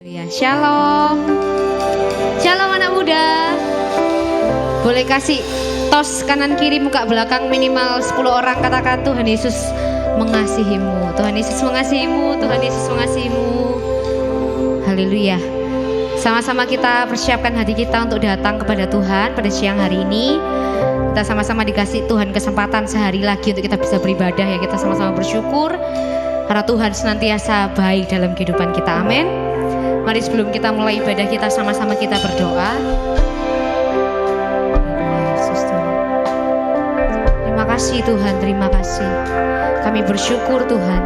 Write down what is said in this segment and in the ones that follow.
Ya, shalom. Shalom anak muda. Boleh kasih tos kanan kiri muka belakang minimal 10 orang, katakan Tuhan Yesus mengasihimu. Tuhan Yesus mengasihimu, Tuhan Yesus mengasihimu. Haleluya. Sama-sama kita persiapkan hati kita untuk datang kepada Tuhan pada siang hari ini. Kita sama-sama dikasih Tuhan kesempatan sehari lagi untuk kita bisa beribadah ya. Kita sama-sama bersyukur karena Tuhan senantiasa baik dalam kehidupan kita. Amin. Mari sebelum kita mulai ibadah kita sama-sama kita berdoa. Terima kasih Tuhan, terima kasih. Kami bersyukur Tuhan,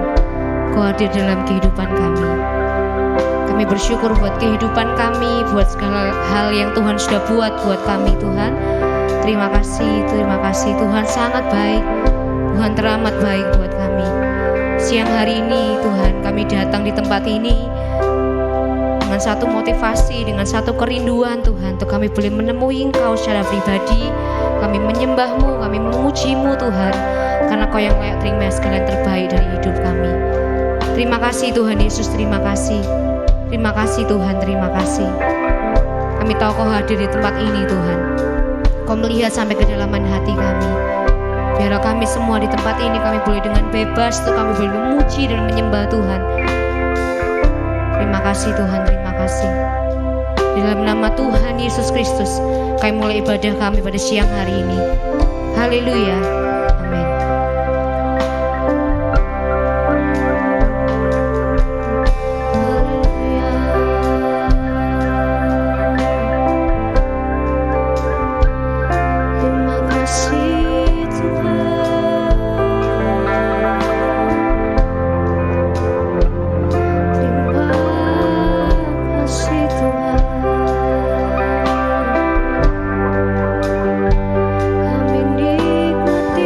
Kau hadir dalam kehidupan kami. Kami bersyukur buat kehidupan kami, buat segala hal yang Tuhan sudah buat kami Tuhan. Terima kasih Tuhan sangat baik. Tuhan teramat baik buat kami. Siang hari ini Tuhan kami datang di tempat ini dengan satu motivasi, dengan satu kerinduan Tuhan, untuk kami boleh menemui Engkau secara pribadi. Kami menyembah-Mu, kami memuji-Mu Tuhan, karena Kau yang layak terima segala yang terbaik dari hidup kami. Terima kasih Tuhan Yesus, terima kasih. Terima kasih Tuhan, terima kasih. Kami tahu Kau hadir di tempat ini Tuhan. Kau melihat sampai kedalaman hati kami. Biarlah kami semua di tempat ini kami boleh dengan bebas untuk kami boleh memuji dan menyembah Tuhan. Terima kasih Tuhan, terima kasih. Di dalam nama Tuhan Yesus Kristus, kami mulai ibadah kami pada siang hari ini. Haleluya. Amin. Terima kasih Tuhan. Kami nikmati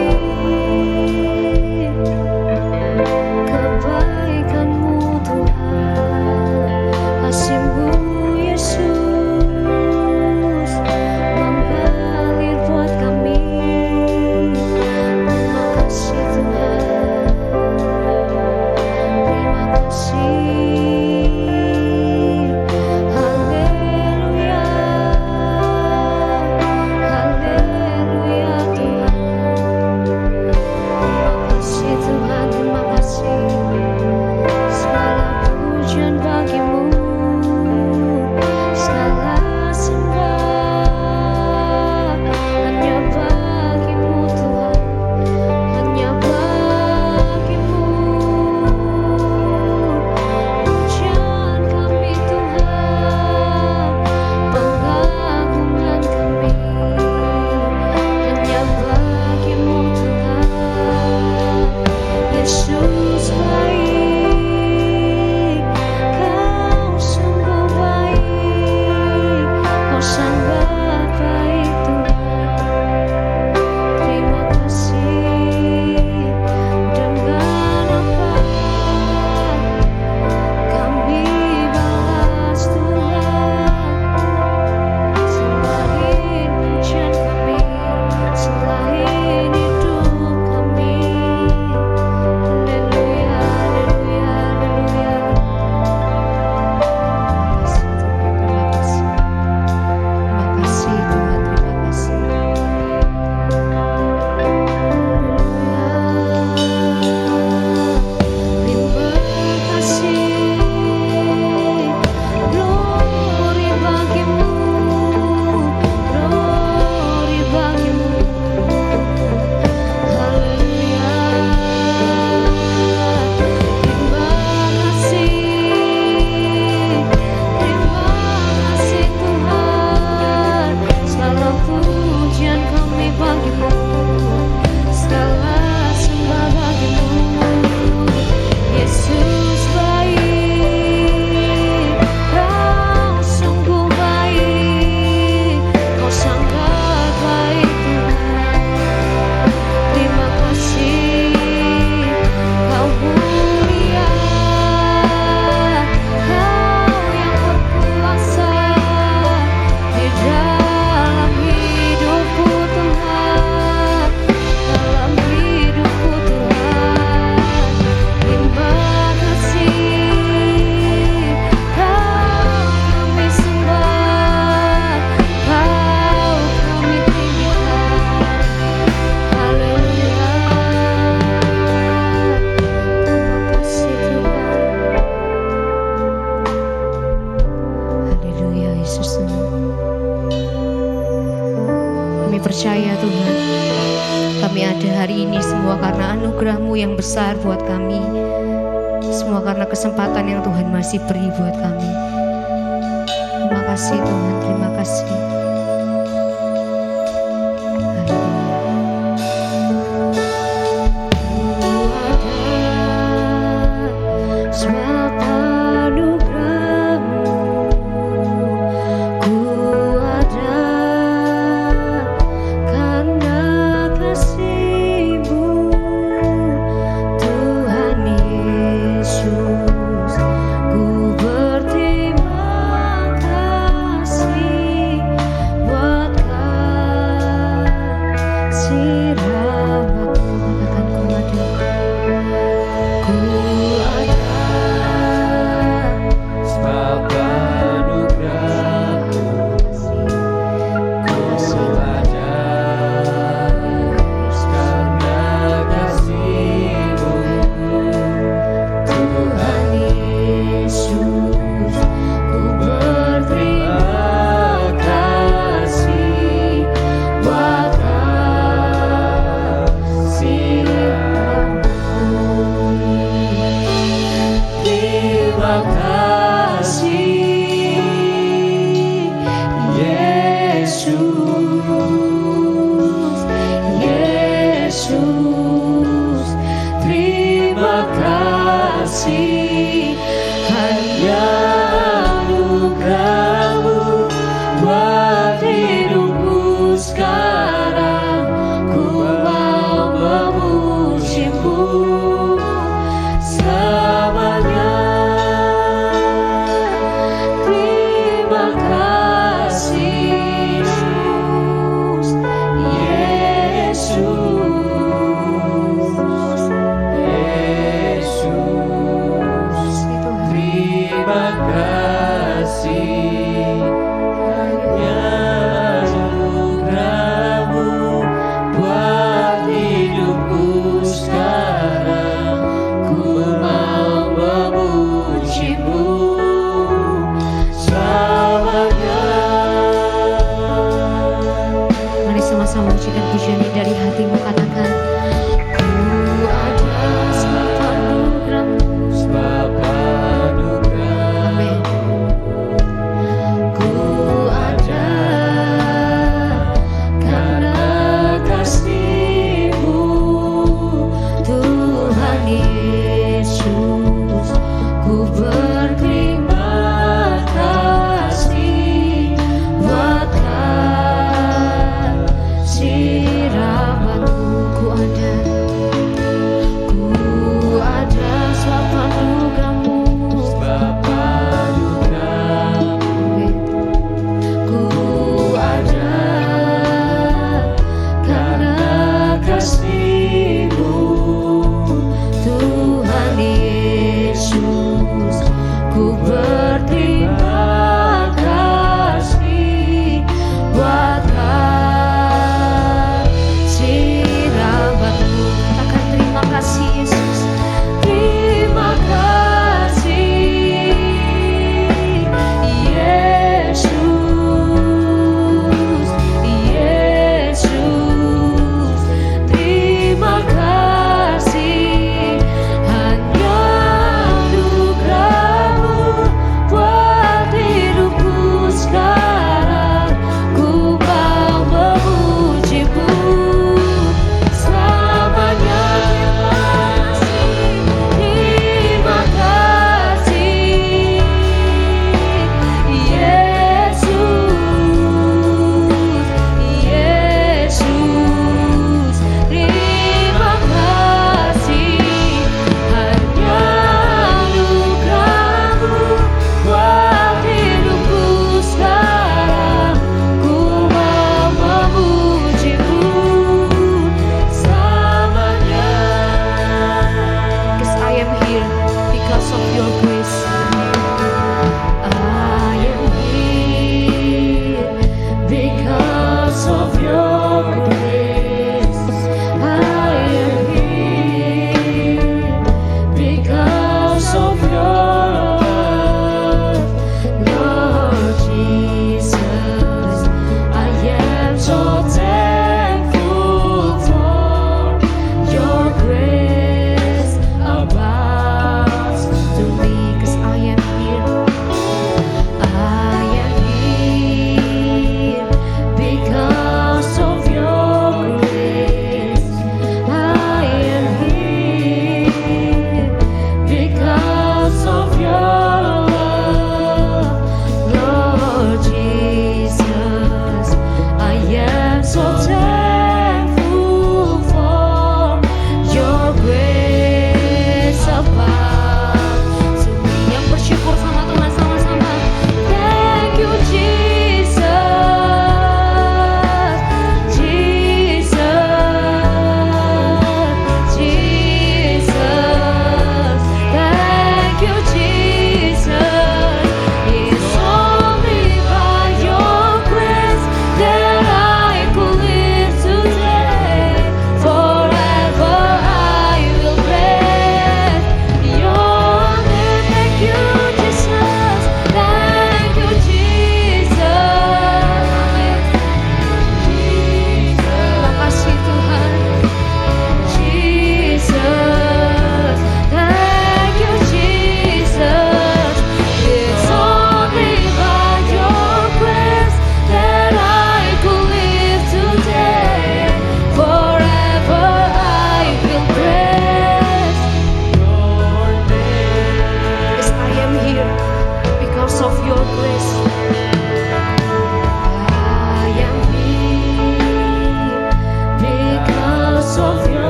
kami ada hari ini semua karena anugerah-Mu yang besar buat kami. Semua karena kesempatan yang Tuhan masih beri buat kami. Terima kasih Tuhan, terima kasih.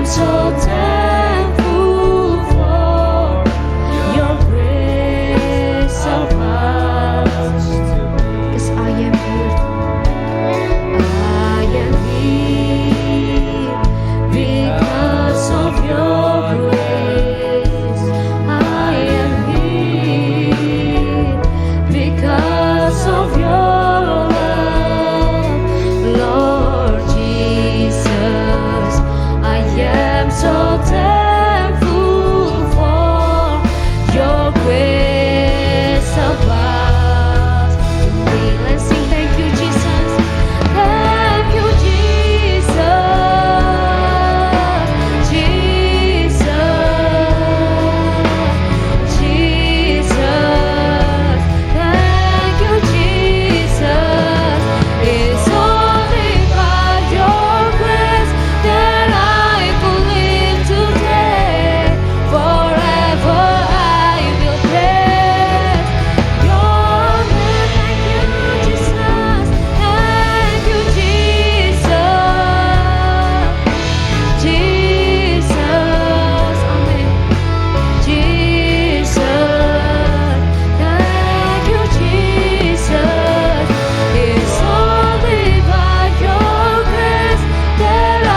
so thankful for your grace above. 'Cause I am here. I am here because of your grace. I am here because of your love, Lord Jesus. I am so thankful for your grace above. Let's sing thank you, Jesus. Thank you, Jesus. Jesus. Jesus. Thank you, Jesus. It's only by your grace that I could live today. Forever I will praise your name. Thank you, Jesus. Thank you, Jesus. Jesus. Amen. Jesus. Thank you, Jesus. It's only by your grace that I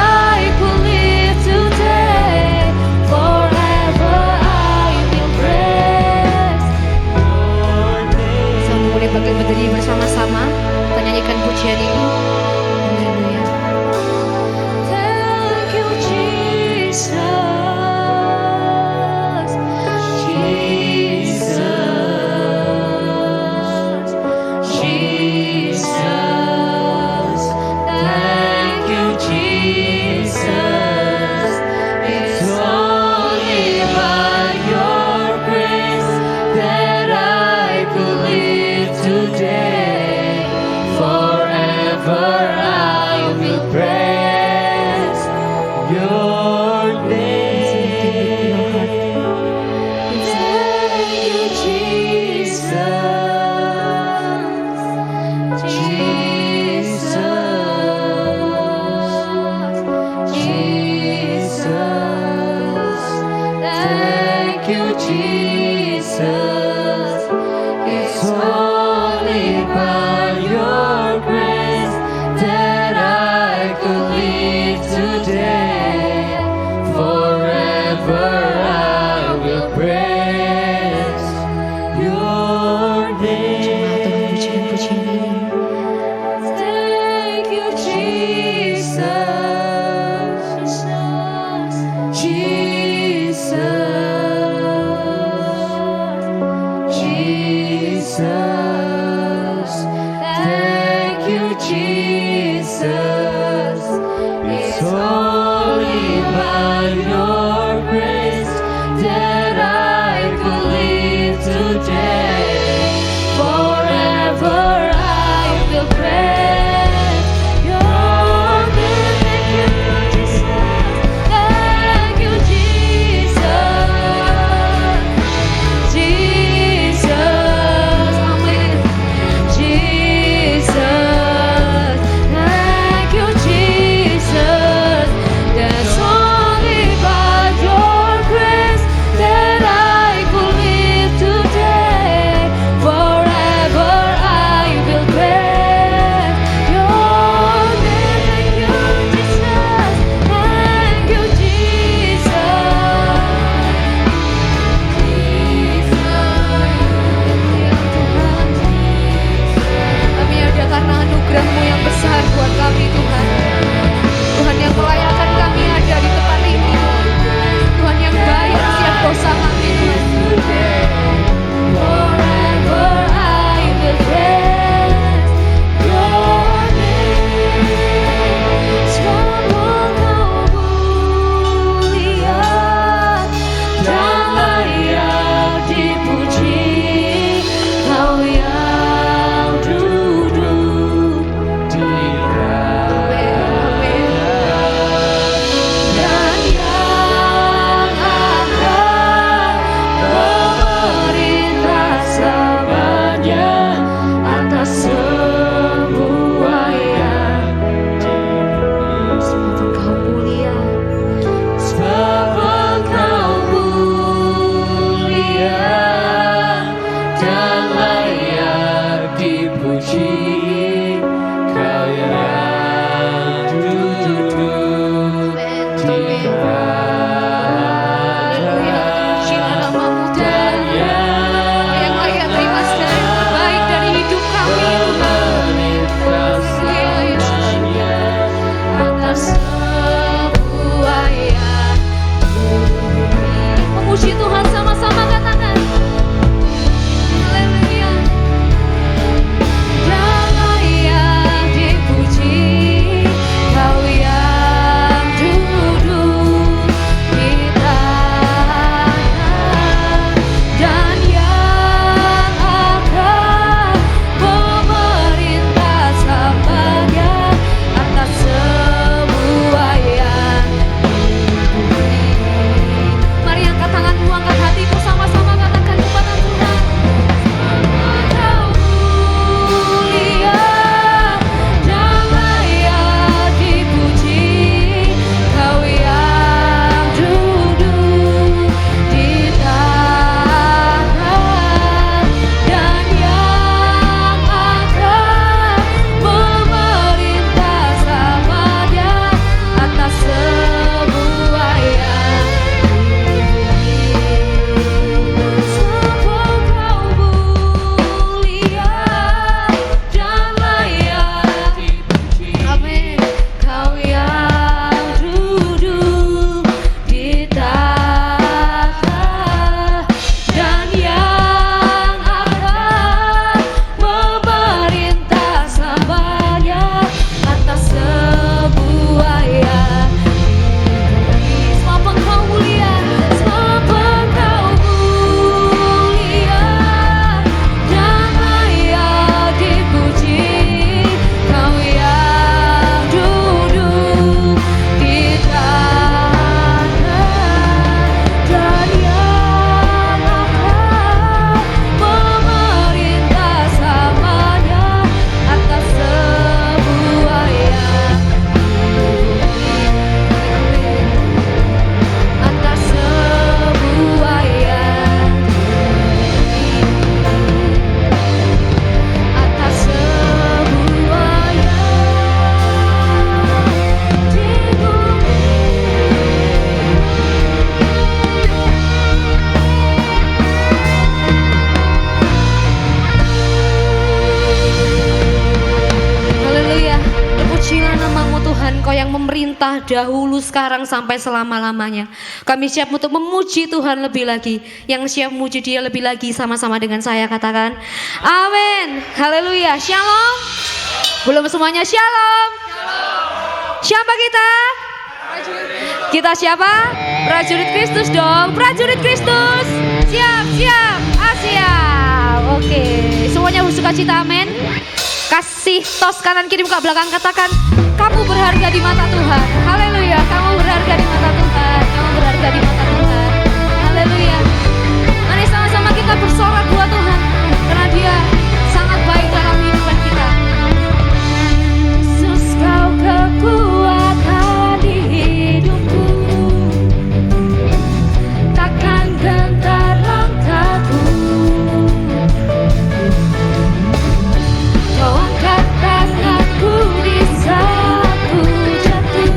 could live today. Forever I will praise your name. Sama boleh berdiri bersama-sama, kita nyanyikan pujian ini. Haleluya. Thank you, Jesus. Jesus. Jesus. Thank you, Jesus. It's only by your grace that I could live today. Forever I will praise your name. Thank you, Jesus. Jesus. Jesus. Thank you, Jesus. It's only by your grace that I could live today. Forever I will praise your name. Pujian-pujian ini. Thank you, Jesus. Jesus. dahulu, sekarang, sampai selama-lamanya. Kami siap untuk memuji Tuhan lebih lagi. Yang siap memuji Dia lebih lagi, sama-sama dengan saya katakan amin. Haleluya. Shalom. Belum semuanya shalom. Siapa kita? Kita siapa? Prajurit Kristus dong. Prajurit Kristus. Siap, siap. Siap. Oke. Semuanya bersuka cita, amin. Kasih tos kanan kiri muka belakang, katakan kamu berharga di mata Tuhan. Haleluya. Kamu berharga di mata Tuhan. Kamu berharga di mata Tuhan. Haleluya. Mari sama-sama kita bersorak buat Tuhan, karena Dia sangat baik dalam kehidupan kita. Yesus, Kau kekuatan di hidupku, takkan gentar langkahku. Kau angkat tanganku di saat ku jatuh.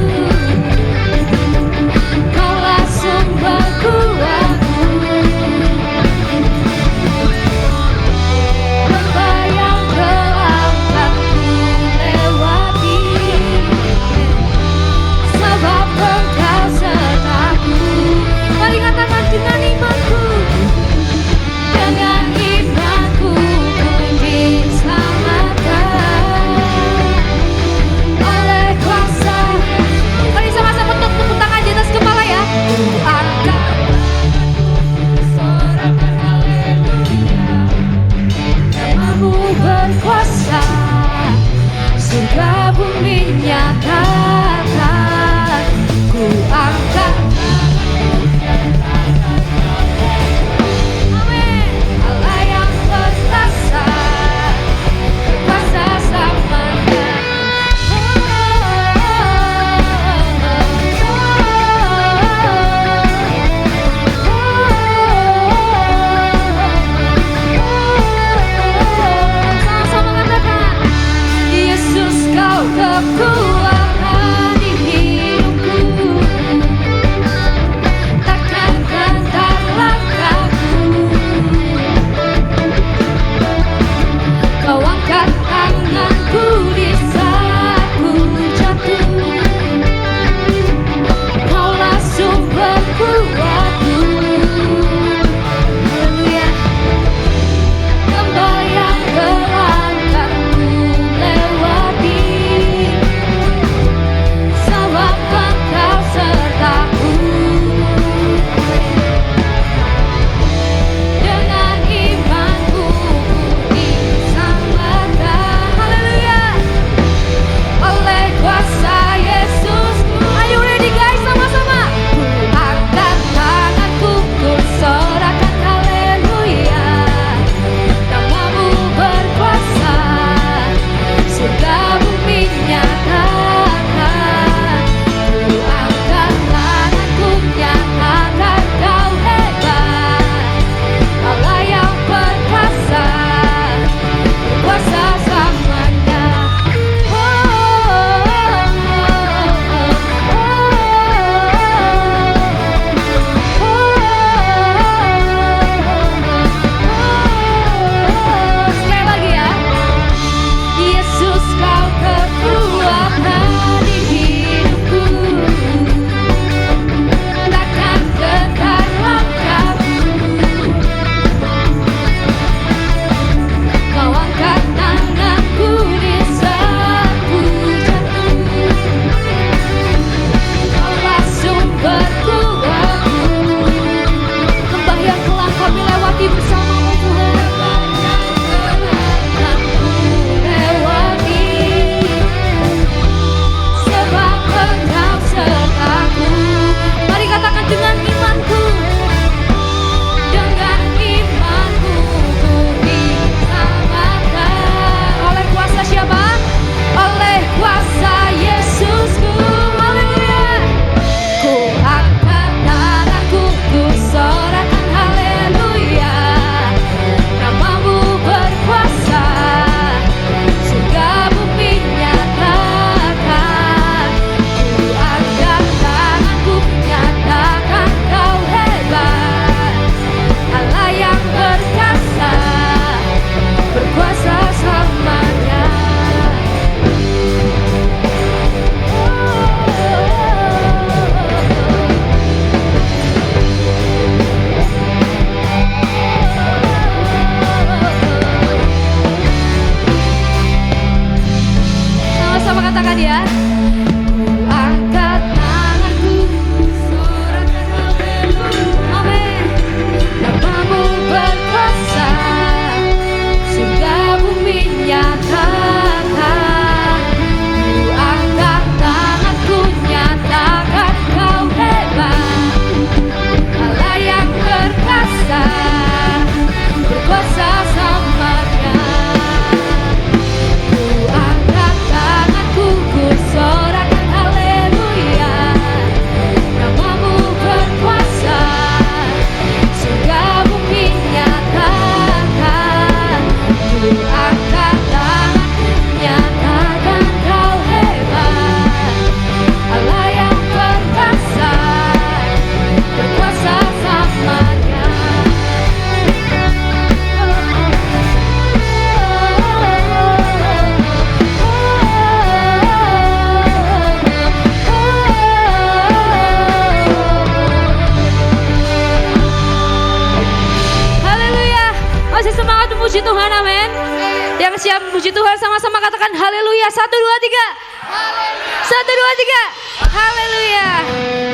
Yang siap puji Tuhan sama-sama katakan haleluya. 1, 2, 3. Satu, dua, tiga. Haleluya.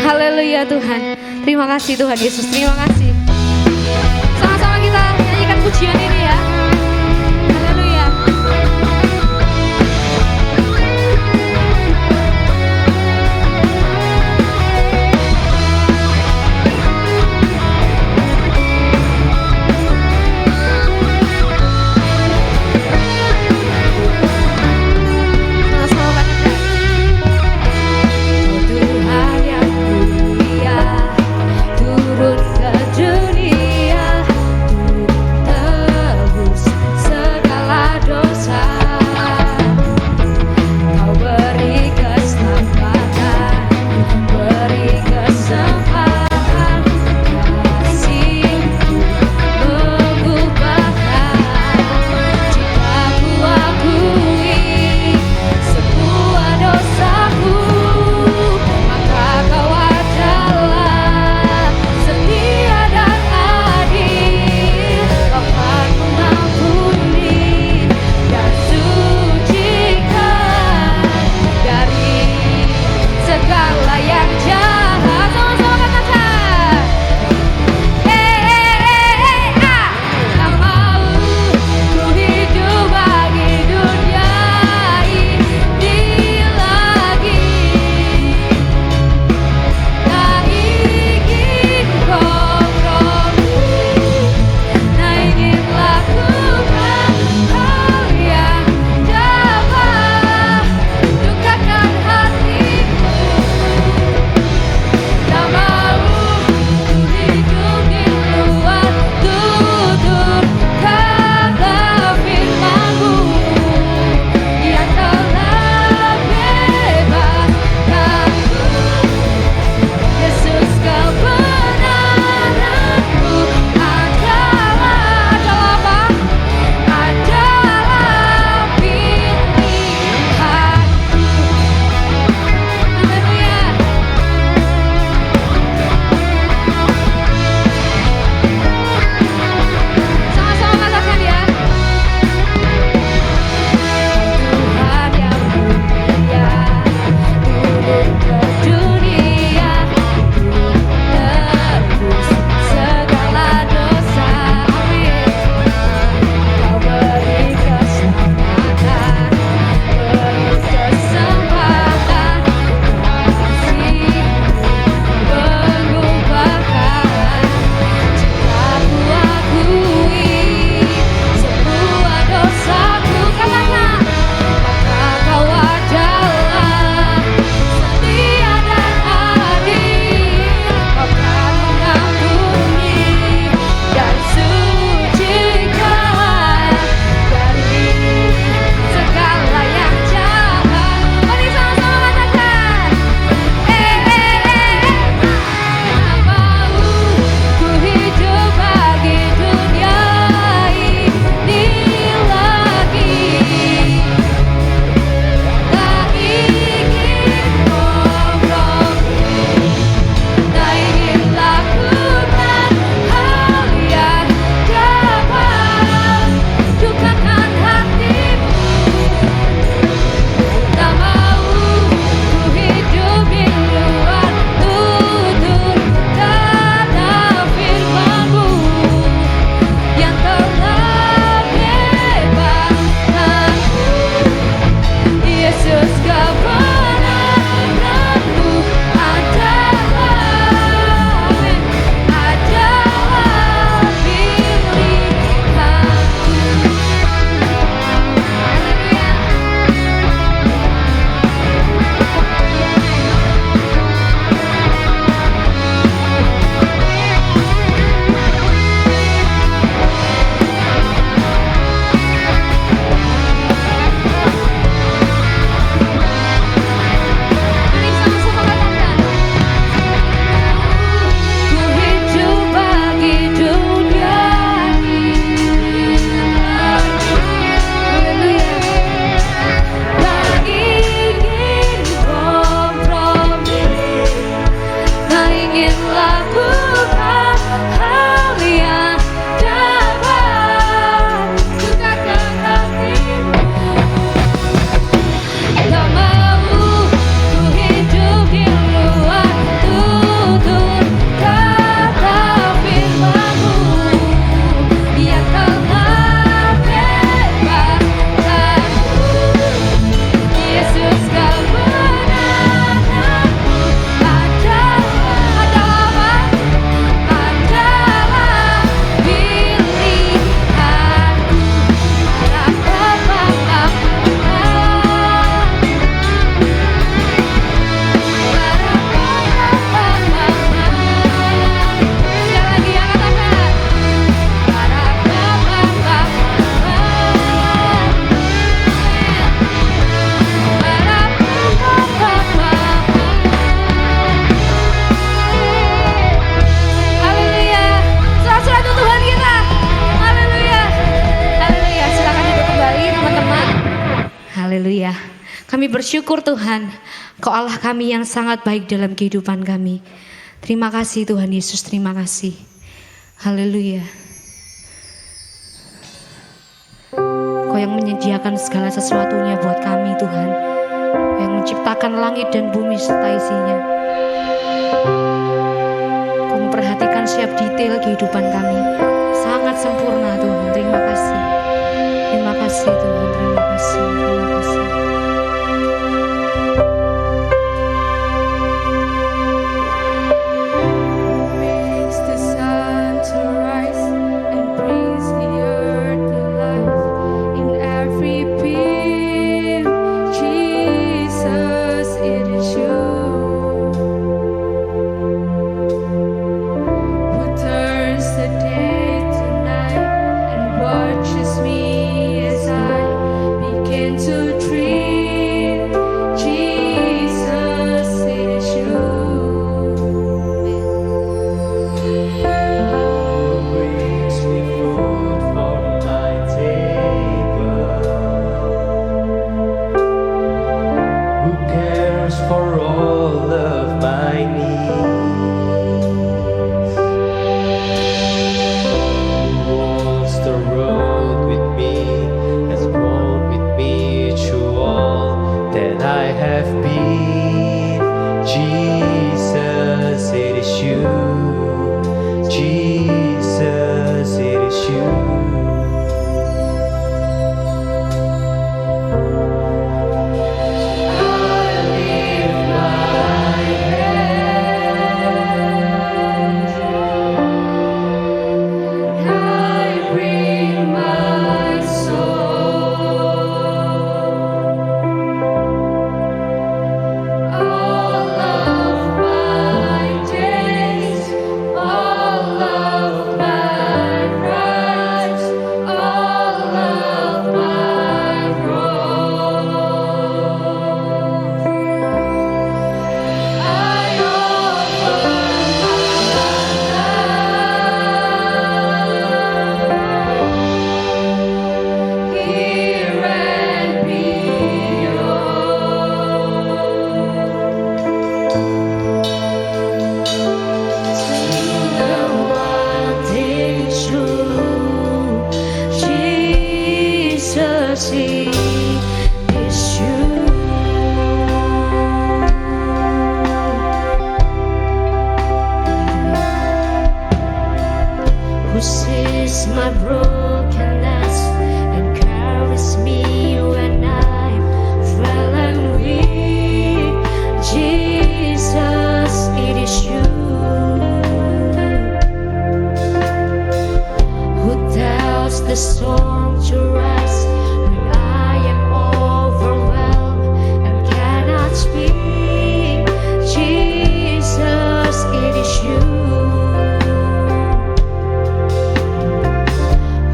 Haleluya Tuhan. Terima kasih Tuhan Yesus. Terima kasih. Sama-sama kita nyanyikan pujian ini ya. Haleluya. Turun ke dunia, turun Kami bersyukur Tuhan, Kau Allah kami yang sangat baik dalam kehidupan kami. Terima kasih Tuhan Yesus, terima kasih. Haleluya. Kau yang menyediakan segala sesuatunya buat kami Tuhan, yang menciptakan langit dan bumi serta isinya. Kau memperhatikan setiap detail kehidupan kami, sangat sempurna Tuhan. Terima kasih. Terima kasih Tuhan, terima kasih, terima kasih.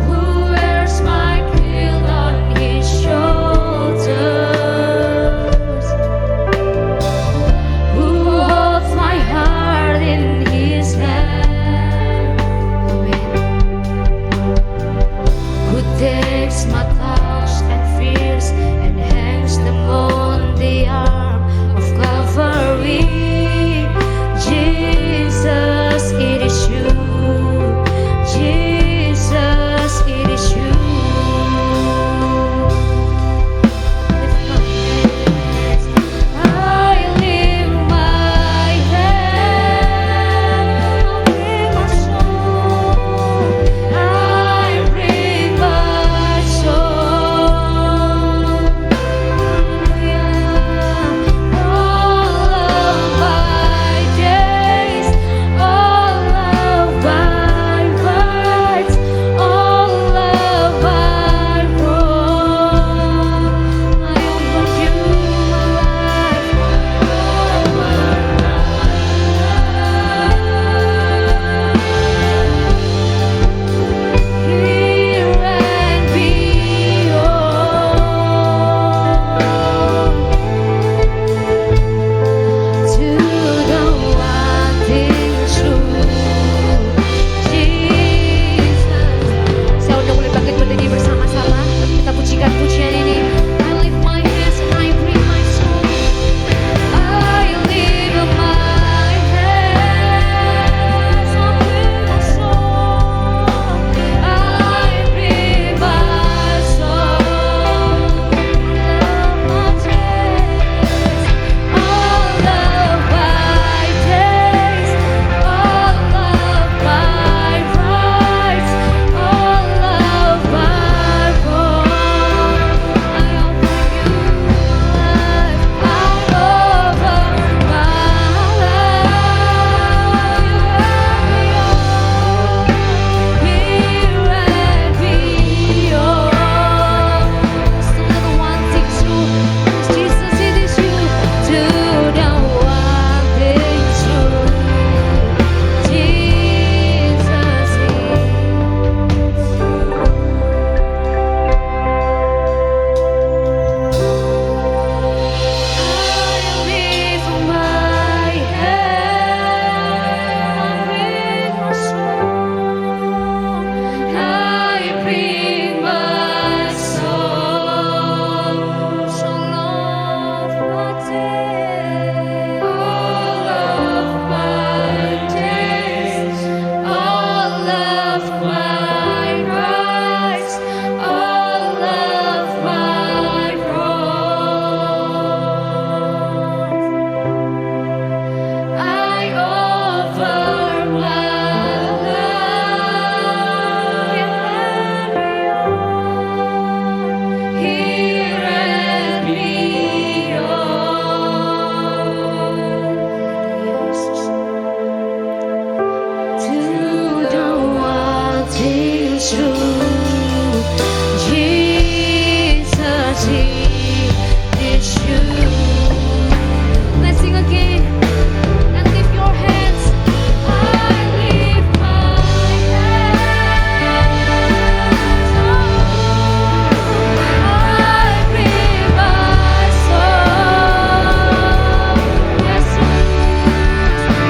Who true. Jesus, He is true. Let's sing again and lift your hands. I lift my hands. I bring my soul. Yes,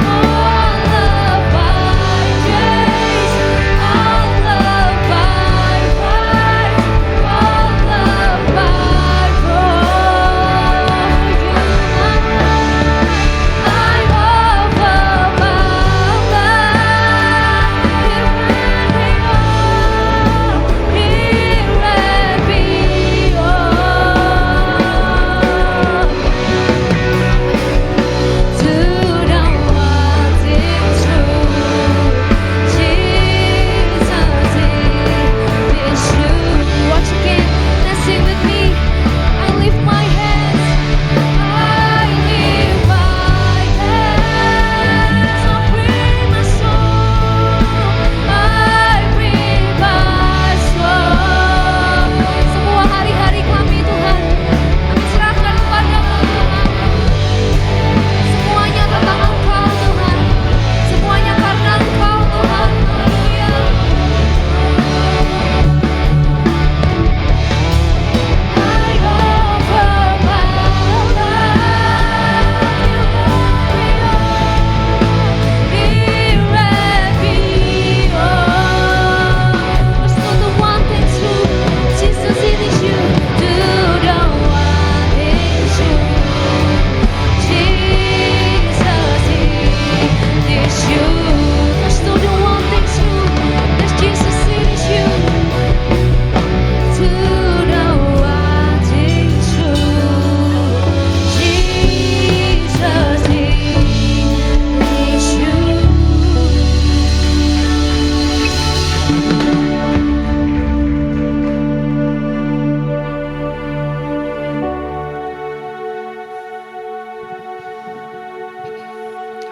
all love by grace, all love by right, all love by road. I offer my life, here and beyond. To the ones in truth, Jesus is true. Once again, let's sing with me. I lift my hands. I lift my hands. I bring my soul. I bring my soul. Semua hari-hari kami Tuhan, kami serahkan kepadamu Tuhan. Semuanya tentang Engkau Tuhan, semuanya karena Engkau Tuhan. Haleluya. I offer my life, here and beyond. Let's do the one thing true, Jesus it is you. Do the one thing true, Jesus it is you. Let's do the one thing true, that's Jesus it is you. To the one thing true, Jesus is you.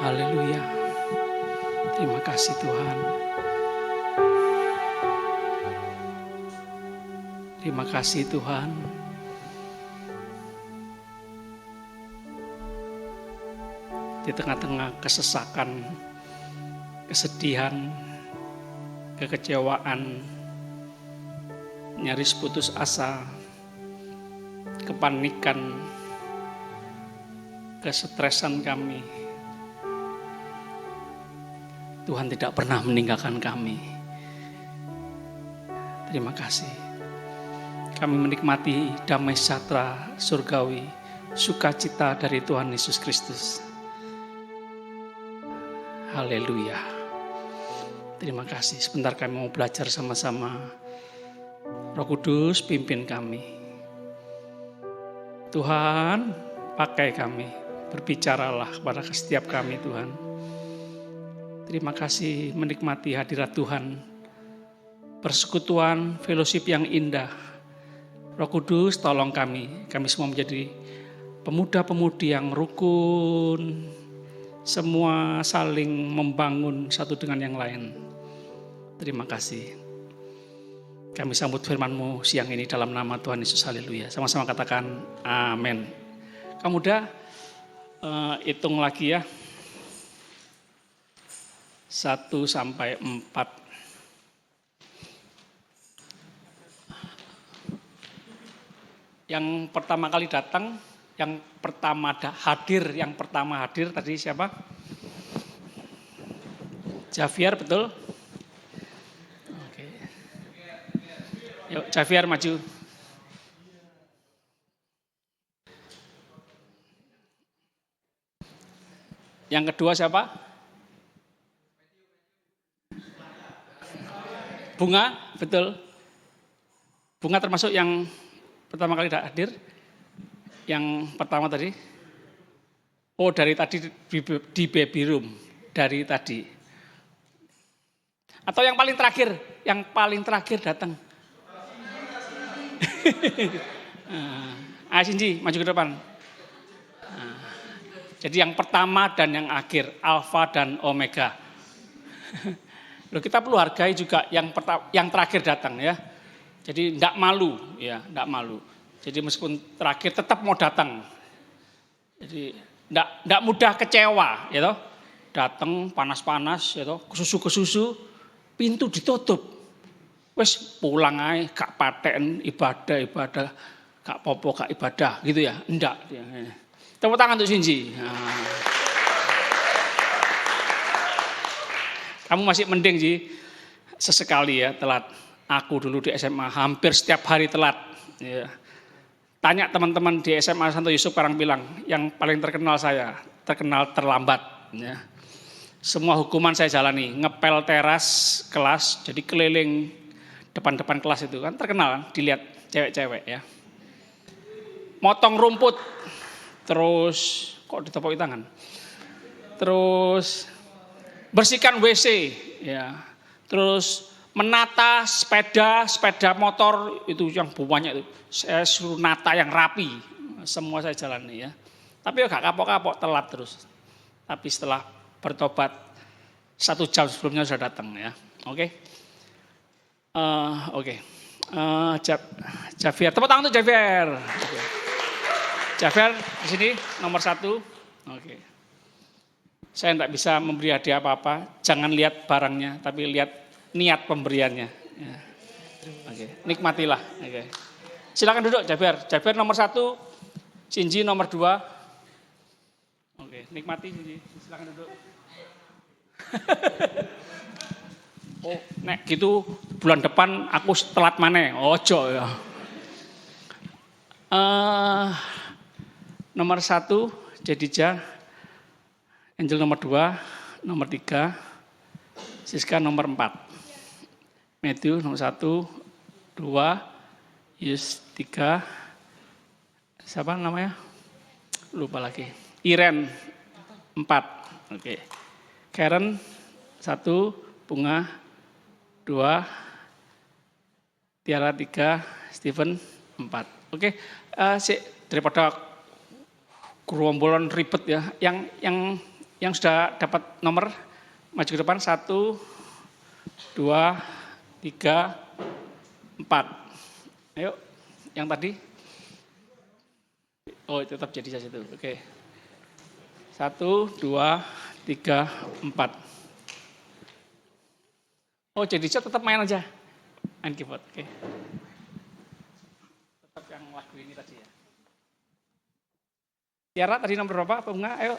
Haleluya. Terima kasih Tuhan. Terima kasih Tuhan. Di tengah-tengah kesesakan, kesedihan, kekecewaan, nyaris putus asa, kepanikan, kesetresan kami, Tuhan tidak pernah meninggalkan kami. Terima kasih. Kami menikmati damai sejahtera surgawi, sukacita dari Tuhan Yesus Kristus. Haleluya. Terima kasih. Sebentar kami mau belajar sama-sama. Roh Kudus pimpin kami. Tuhan, pakai kami. Berbicaralah kepada setiap kami Tuhan. Terima kasih menikmati hadirat Tuhan. Persekutuan, fellowship yang indah. Roh Kudus tolong kami semua menjadi pemuda-pemudi yang rukun, semua saling membangun satu dengan yang lain. Terima kasih. Kami sambut firman-Mu siang ini dalam nama Tuhan Yesus. Haleluya. Sama-sama katakan amin. Kamu udah hitung lagi ya. 1 sampai 4. Yang pertama kali datang, yang pertama hadir tadi siapa? Javier, betul? Oke. Yuk, Javier maju. Yang kedua siapa? Bunga, betul. Bunga termasuk yang pertama kali hadir. Yang pertama tadi. Oh, dari tadi di baby room. Dari tadi. Atau yang paling terakhir datang. Cindy, maju ke depan. Jadi yang pertama dan yang akhir, Alfa dan Omega. Loh, kita perlu hargai juga yang terakhir datang ya. Jadi enggak malu ya, enggak malu. Jadi meskipun terakhir tetap mau datang. Jadi enggak mudah kecewa ya toh. Datang panas-panas ya toh, kesusu, pintu ditutup. Wes pulang aja, gak paten ibadah, gak popo, gak ibadah gitu ya, enggak. Tepuk tangan untuk Shinji. Nah. Kamu masih mending sih, sesekali ya telat. Aku dulu di SMA hampir setiap hari telat. Ya. Tanya teman-teman di SMA Santo Yusuf Karang bilang, yang paling terkenal saya, terkenal terlambat. Ya. Semua hukuman saya jalani, ngepel teras kelas, jadi keliling depan-depan kelas itu kan terkenal, dilihat cewek-cewek ya. Motong rumput, terus kok ditepuki tangan. Terus bersihkan WC ya. Terus menata sepeda motor itu yang banyak itu. Saya suruh nata yang rapi. Semua saya jalani ya. Tapi ya gak kapok-kapok, telat terus. Tapi setelah bertobat 1 jam sebelumnya sudah datang ya. Oke. Javier, tepuk tangan untuk Javier. Javier di sini nomor 1. Oke. Saya tidak bisa memberi hadiah apa-apa. Jangan lihat barangnya, tapi lihat niat pemberiannya. Ya. Oke, nikmatilah. Oke. Silakan duduk, Javier. Javier nomor 1, Shinji nomor 2. Oke, nikmati Shinji. Silakan duduk. Oh, nek gitu bulan depan aku telat maneh. Ojo ya. Nomor 1 Jedija, Angel nomor 2, nomor 3, Siska nomor 4. Matthew nomor 1, 2, Yus 3. Siapa namanya? Lupa lagi. Iren 4. Oke. Karen 1, Bunga 2, Tiara 3, Steven 4. Oke, daripada gerombolan ribet ya, yang sudah dapat nomor maju ke depan 1, 2, 3, 4. Ayo, yang tadi. Oh, tetap jadi saja itu. Oke. 1, 2, 3, 4. Oh, jadi tetap main aja. Main keyboard, oke. Tetap yang lagu ini tadi ya. Tiara tadi nomor berapa? Bunga, ayo.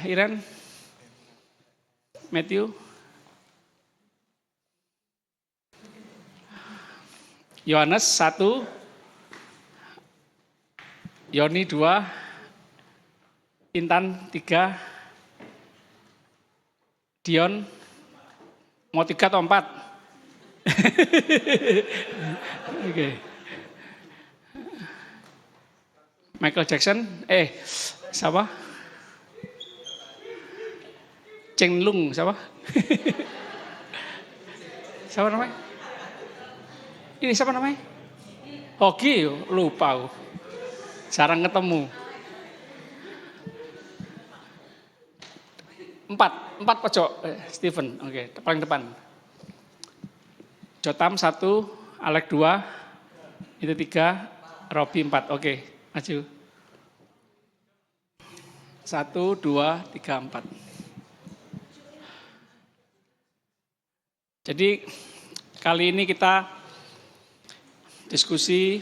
Iren. Matthew. Yohanes 1. Yoni 2. Intan 3. Dion mau 3 atau 4? Oke. Michael Jackson, siapa? Cheng Lung, siapa? Siapa namanya? Ini siapa namanya? Hoki, lupa. Jarang ketemu. 4 pojok, Steven, oke, paling depan. Jotam 1, Alek 2, itu 3, Robi 4, oke, maju. 1, 2, 3, 4. Jadi kali ini kita diskusi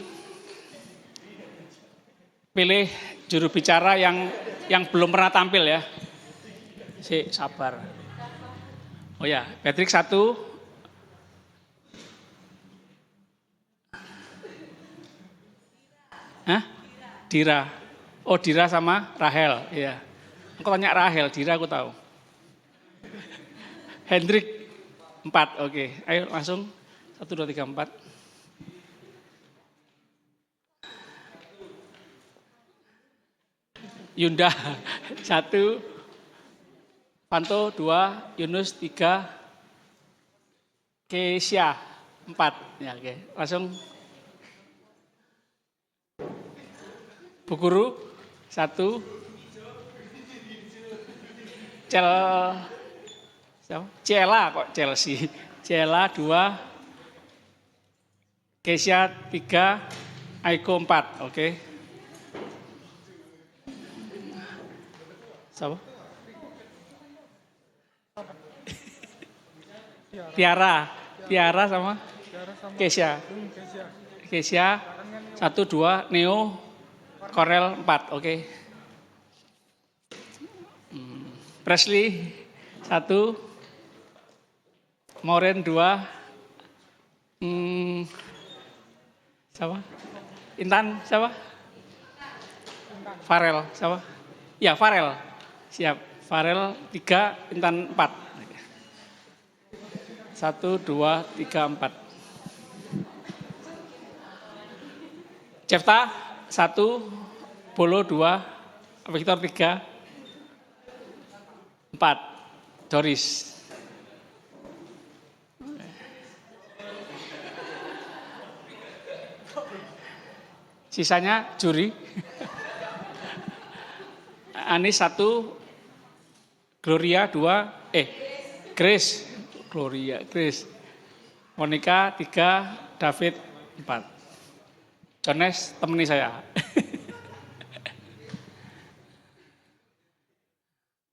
pilih juru bicara yang belum pernah tampil ya. Sabar. Oh ya, Patrick 1. Dira. Oh, Dira sama Rahel, iya. Aku tanya Rahel, Dira aku tahu. Hendrik 4, oke. Ayo langsung 1, 2, 3, 4. Yunda 1. Panto 2, Yunus 3, Kesia 4. Ya, oke. Langsung Bu Guru 1, Siapa? Ciela kok Chelsea. Ciela 2, Kesia 3, Aiko 4. Oke. Siapa? Tiara sama Kesia. Kesia 1, 2, Neo, Korel 4. Oke. Presley 1, Moren 2, siapa? Intan siapa? Farel siapa? Ya Farel. Siap. Farel 3, Intan 4. 1, 2, 3, 4. Cefta 1, Bolo 2, Victor 3, 4. Doris. Sisanya juri. Anis 1, Gloria 2, Grace. Gloria, Grace. Monica 3, David 4. Jones temani saya.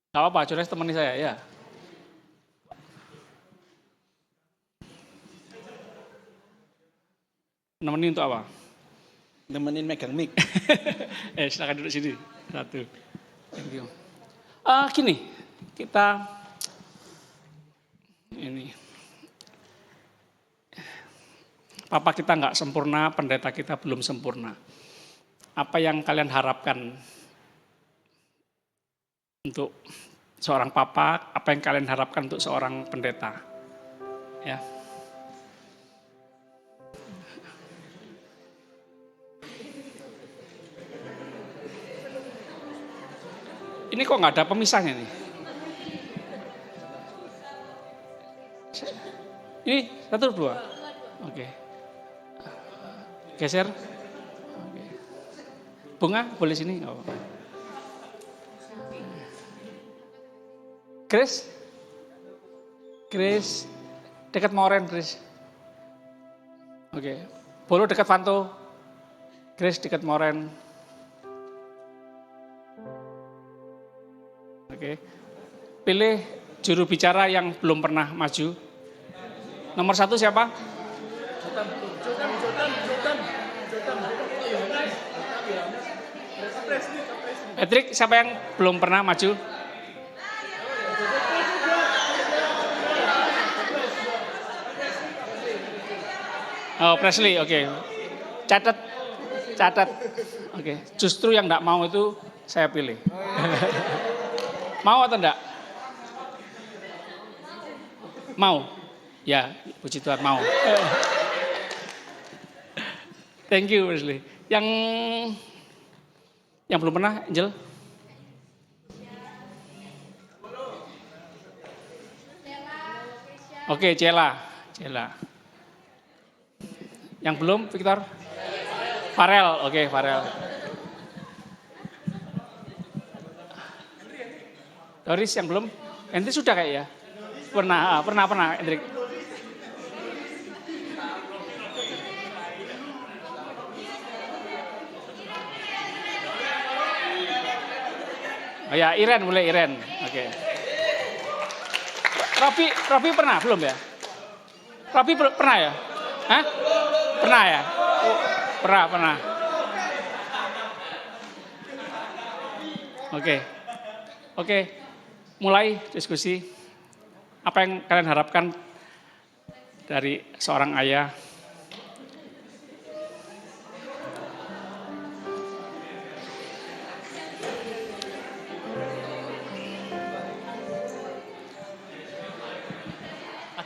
Gak apa-apa, Jones temani saya ya. Nemenin untuk apa? Nemenin megang mic. Silakan duduk sini. 1. Thank you. Gini, kita ini Papa kita nggak sempurna, pendeta kita belum sempurna. Apa yang kalian harapkan untuk seorang papa? Apa yang kalian harapkan untuk seorang pendeta? Ya. Ini kok nggak ada pemisahnya nih? Ini 1, 2. Oke. Geser. Oke. Bunga boleh sini? Oh. Grace dekat Moren, Grace. Oke. Bolo dekat Fanto. Grace dekat Moren. Oke. Pilih juru bicara yang belum pernah maju. Nomor 1 siapa? Patrick, siapa yang belum pernah maju? Oh, Presley, oke. Catat. Oke. Justru yang enggak mau itu saya pilih. Mau atau enggak? Mau? Ya, puji Tuhan mau. Thank you, Presley. Yang belum pernah, Angel? Oke, Cela. Yang belum, Victor? Farel, oke, Farel. Doris yang belum? Hendrik sudah kayak ya? Pernah, Hendrik. Oh ya, Iren, oke. Robi pernah, belum ya? Robi pernah ya? Hah? Pernah ya? Pernah. Oke. Mulai diskusi. Apa yang kalian harapkan dari seorang ayah?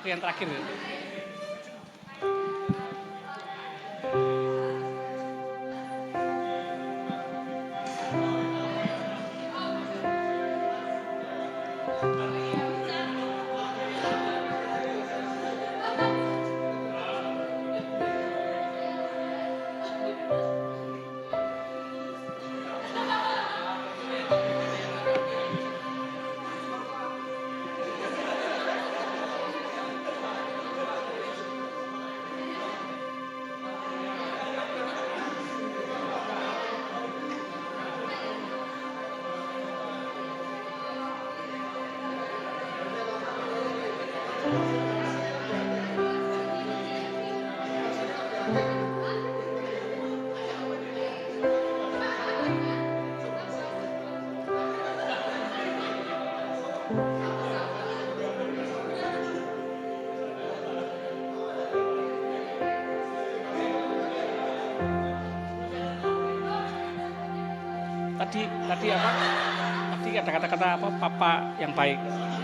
Yang terakhir ya. Tadi apa? Tadi ada kata-kata apa? Papa yang baik. Oke.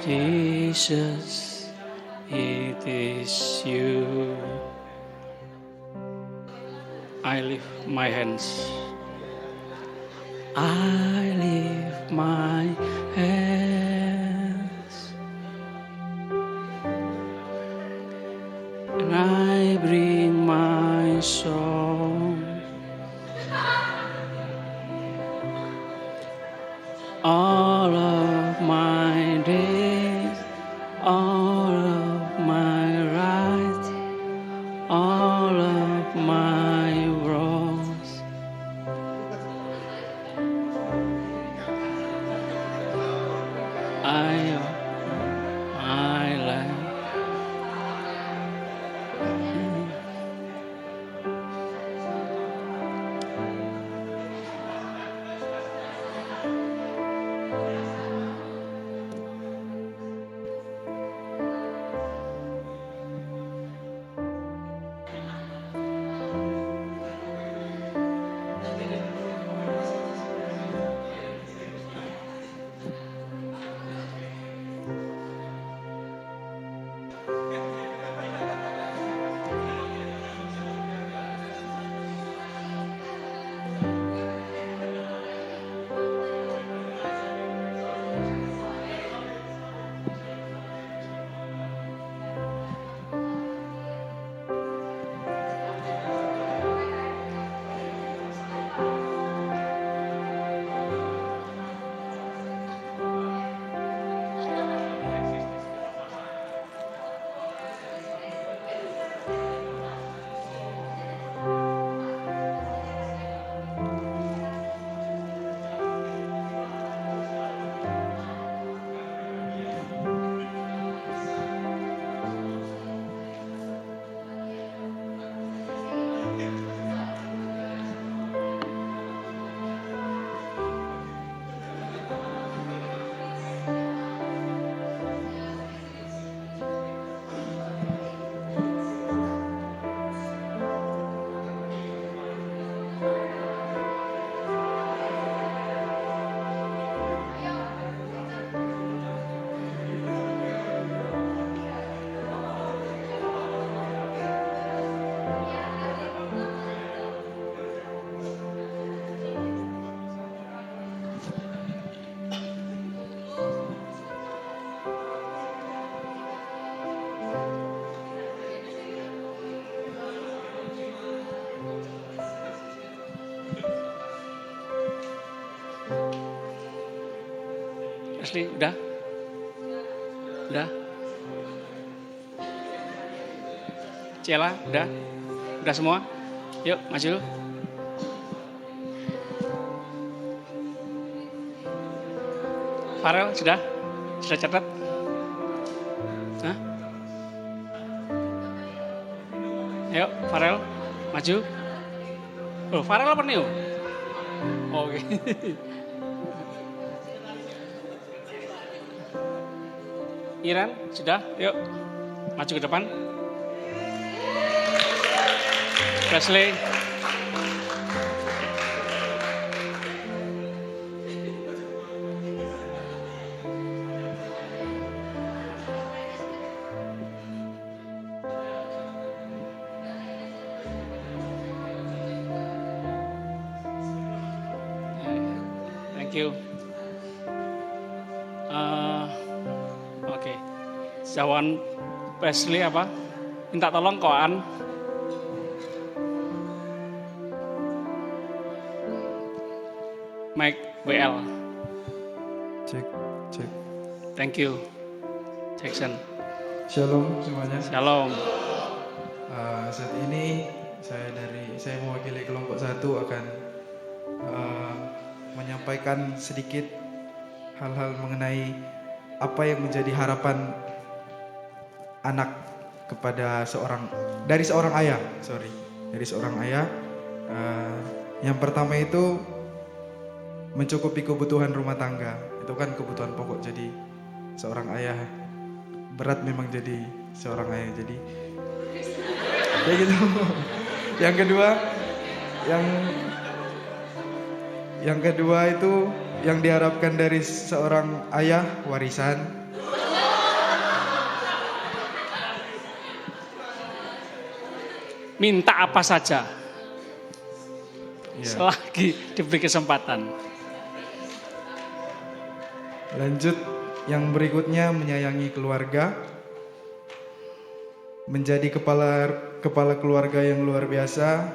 Jesus, it is you. I lift my hands. I lift my hands. And I bring my song. All of my days, all of my rights, all of my wrongs. I life. Asli, udah? Udah? Ciela, udah? Udah semua? Yuk, maju. Farel, sudah? Sudah catat? Hah? Ayo, Farel, maju. Oh, Farel apa nih? Oke. Iren, sudah? Yuk, maju ke depan. Presley. Thank you. Oke. Jawaban Presley apa? Minta tolong koan. Mike WL. Cek. Thank you. Jackson. Shalom semuanya. Shalom. Saat ini saya mewakili kelompok 1 akan menyampaikan sedikit hal-hal mengenai apa yang menjadi harapan anak kepada dari seorang ayah. Yang pertama itu mencukupi kebutuhan rumah tangga. Itu kan kebutuhan pokok. Jadi seorang ayah berat memang jadi seorang ayah. Jadi ya gitu. Yang kedua itu yang diharapkan dari seorang ayah, warisan. Minta apa saja. Ya. Selagi diberi kesempatan. Lanjut, yang berikutnya menyayangi keluarga. Menjadi kepala keluarga yang luar biasa,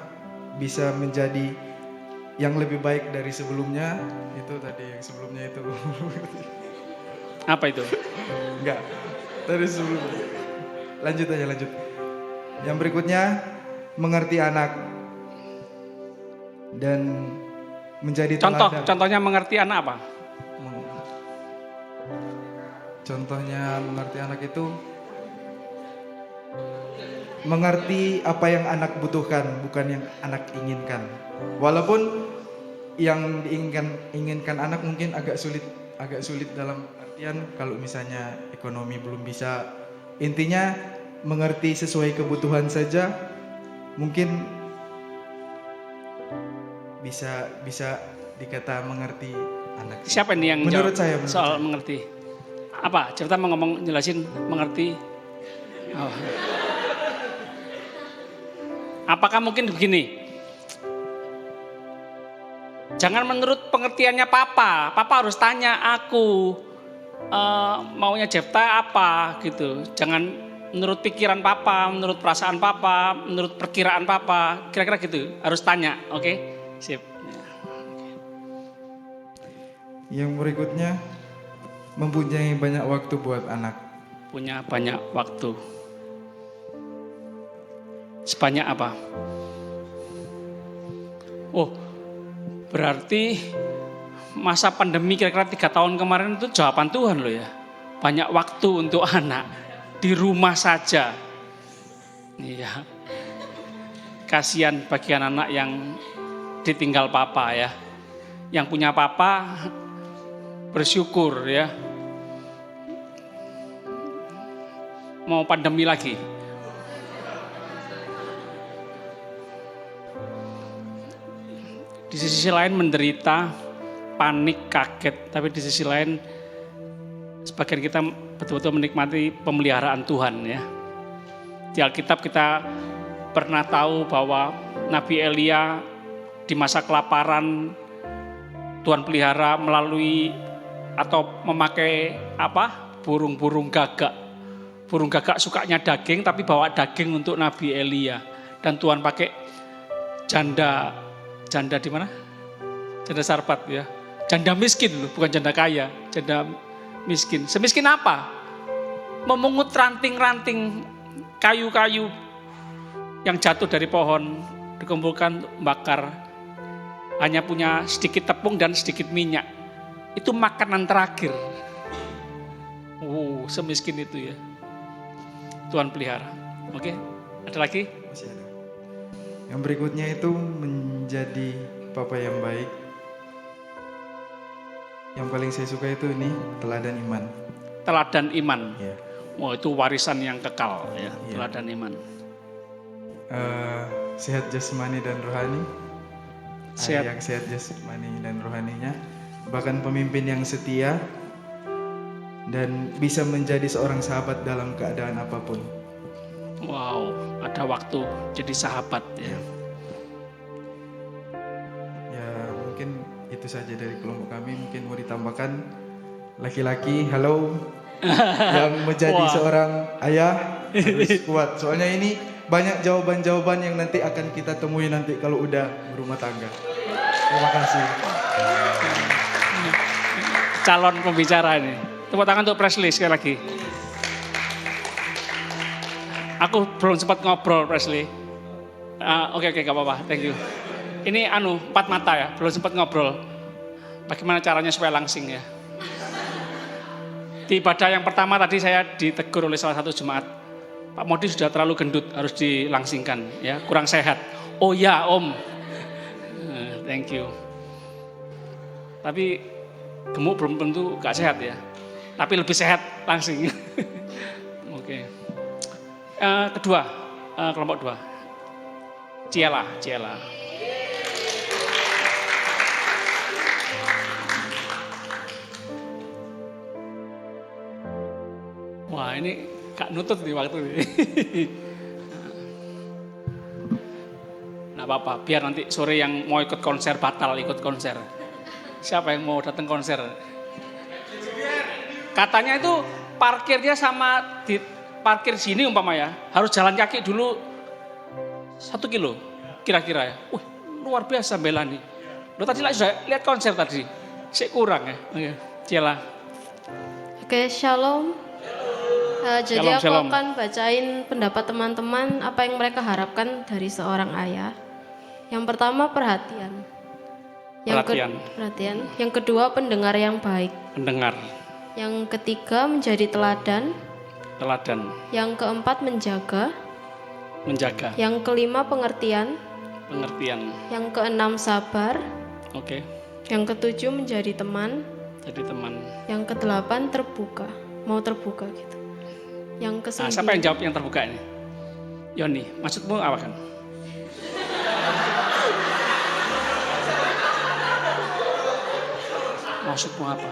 bisa menjadi yang lebih baik dari sebelumnya. Itu tadi yang sebelumnya itu. Apa itu? Enggak, dari sebelumnya. Lanjut. Yang berikutnya mengerti anak dan menjadi teladan. Contohnya mengerti anak apa? Contohnya mengerti anak itu mengerti apa yang anak butuhkan, bukan yang anak inginkan. Walaupun yang diinginkan anak mungkin agak sulit dalam artian kalau misalnya ekonomi belum bisa. Intinya mengerti sesuai kebutuhan saja mungkin bisa dikata mengerti anak. Siapa ini yang menurut jawab saya soal mengerti? Apa? Cerita mau ngomong jelasin mengerti. Oh. Apakah mungkin begini? Jangan menurut pengertiannya papa. Papa harus tanya aku maunya Jepta apa gitu. Jangan menurut pikiran papa, menurut perasaan papa, menurut perkiraan papa. Kira-kira gitu. Harus tanya, oke? Sip. Yang berikutnya mempunyai banyak waktu buat anak. Punya banyak waktu. Sebanyak apa? Oh, berarti masa pandemi kira-kira 3 tahun kemarin itu jawaban Tuhan loh ya. Banyak waktu untuk anak. Di rumah saja. Iya. Kasihan bagian anak yang ditinggal papa ya. Yang punya papa bersyukur ya. Mau pandemi lagi. Di sisi lain menderita, panik, kaget. Tapi di sisi lain sebagian kita betul-betul menikmati pemeliharaan Tuhan ya. Di Alkitab kita pernah tahu bahwa Nabi Elia di masa kelaparan Tuhan pelihara melalui atau memakai apa? Burung-burung gagak. Burung gagak sukanya daging tapi bawa daging untuk Nabi Elia. Dan Tuhan pakai janda di mana? Janda Sarpat ya. Janda miskin loh, bukan janda kaya. Janda miskin. Semiskin apa? Memungut ranting-ranting kayu-kayu yang jatuh dari pohon, dikumpulkan bakar. Hanya punya sedikit tepung dan sedikit minyak. Itu makanan terakhir. Semiskin itu ya. Tuhan pelihara. Oke, ada lagi? Masih ada. Yang berikutnya itu menjadi papa yang baik. Yang paling saya suka itu ini teladan iman. teladan iman. Ya. Oh, itu warisan yang kekal ya, teladan iman. Sehat jasmani dan rohani. Sehat. Yang sehat jasmani dan rohaninya. Bahkan pemimpin yang setia dan bisa menjadi seorang sahabat dalam keadaan apapun. Wow, ada waktu jadi sahabat ya. Ya mungkin itu saja dari kelompok kami. Mungkin mau ditambahkan laki-laki, halo, yang menjadi Wah. seorang ayah harus kuat. Soalnya ini banyak jawaban-jawaban yang nanti akan kita temui nanti kalau udah berumah tangga. Terima kasih. Calon pembicara ini. Tepuk tangan untuk Presley sekali lagi. Aku belum sempat ngobrol Presley. Oke, gak apa-apa, thank you. Ini 4 mata ya, belum sempat ngobrol. Bagaimana caranya supaya langsing ya. Di ibadah yang pertama tadi saya ditegur oleh salah satu jemaat. Pak Modi sudah terlalu gendut, harus dilangsingkan ya, kurang sehat. Oh ya Om. Thank you. Tapi gemuk belum tentu gak sehat ya. Tapi lebih sehat langsing. Oke. Kedua, kelompok 2. Ciela. Wah, ini gak nutut nih waktu ini. Nggak apa-apa, biar nanti sore yang mau ikut konser batal ikut konser. Siapa yang mau datang konser? Katanya itu parkirnya sama di parkir sini umpama ya, harus jalan kaki dulu 1 kilo kira-kira ya. Luar biasa Bella nih. Lo tadi sudah lihat konser tadi, kurang ya. Oke, Ciela. Oke, shalom. Jadi aku Shalom. akan bacain pendapat teman-teman apa yang mereka harapkan dari seorang ayah. Yang pertama perhatian. Perhatian. Yang kedua pendengar yang baik. Pendengar. Yang ketiga menjadi teladan. Yang keempat menjaga. Yang kelima pengertian. Yang keenam sabar. Oke. Yang ketujuh menjadi teman. Jadi teman. Yang kedelapan terbuka. Mau terbuka gitu. Yang kesembilan. Siapa yang jawab yang terbuka ini? Yoni, maksudmu apa kan? Maksudmu apa?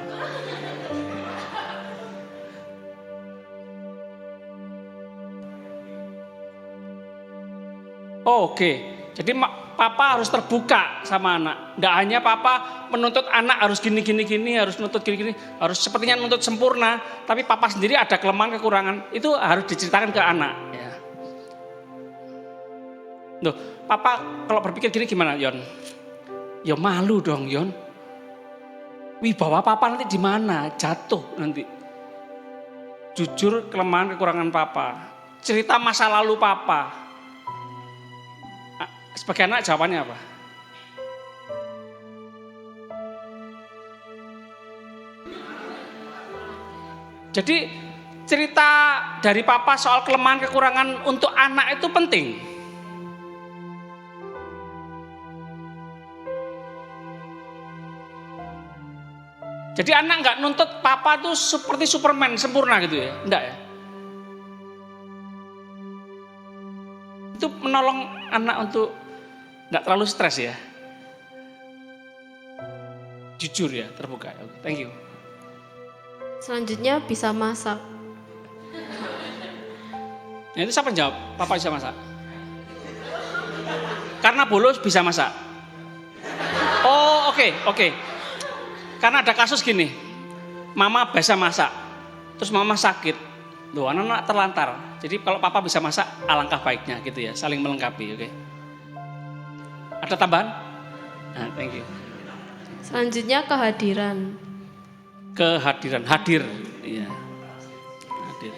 Oke. Jadi papa harus terbuka sama anak. Nggak hanya papa menuntut anak harus gini, harus nuntut gini, harus sepertinya nuntut sempurna. Tapi papa sendiri ada kelemahan, kekurangan. Itu harus diceritakan ke anak. Ya. Loh, papa kalau berpikir gini gimana, Yon? Ya malu dong, Yon. Wibawa papa nanti di mana? Jatuh nanti. Jujur kelemahan, kekurangan papa. Cerita masa lalu papa. Sebagai anak jawabannya apa? Jadi cerita dari papa soal kelemahan kekurangan untuk anak itu penting. Jadi anak nggak nuntut papa tuh seperti Superman sempurna gitu ya, enggak ya? Itu menolong anak untuk nggak terlalu stres ya. Jujur ya, terbuka. Thank you. Selanjutnya bisa masak. Nah, itu siapa jawab? Papa bisa masak. Karena bolos bisa masak. Oh, oke. Karena ada kasus gini. Mama bisa masak. Terus mama sakit. Loh, anak-anak terlantar. Jadi kalau papa bisa masak, alangkah baiknya gitu ya. Saling melengkapi, oke. Ada tambahan? Nah, thank you. Selanjutnya kehadiran. Hadir. Iya. Hadir.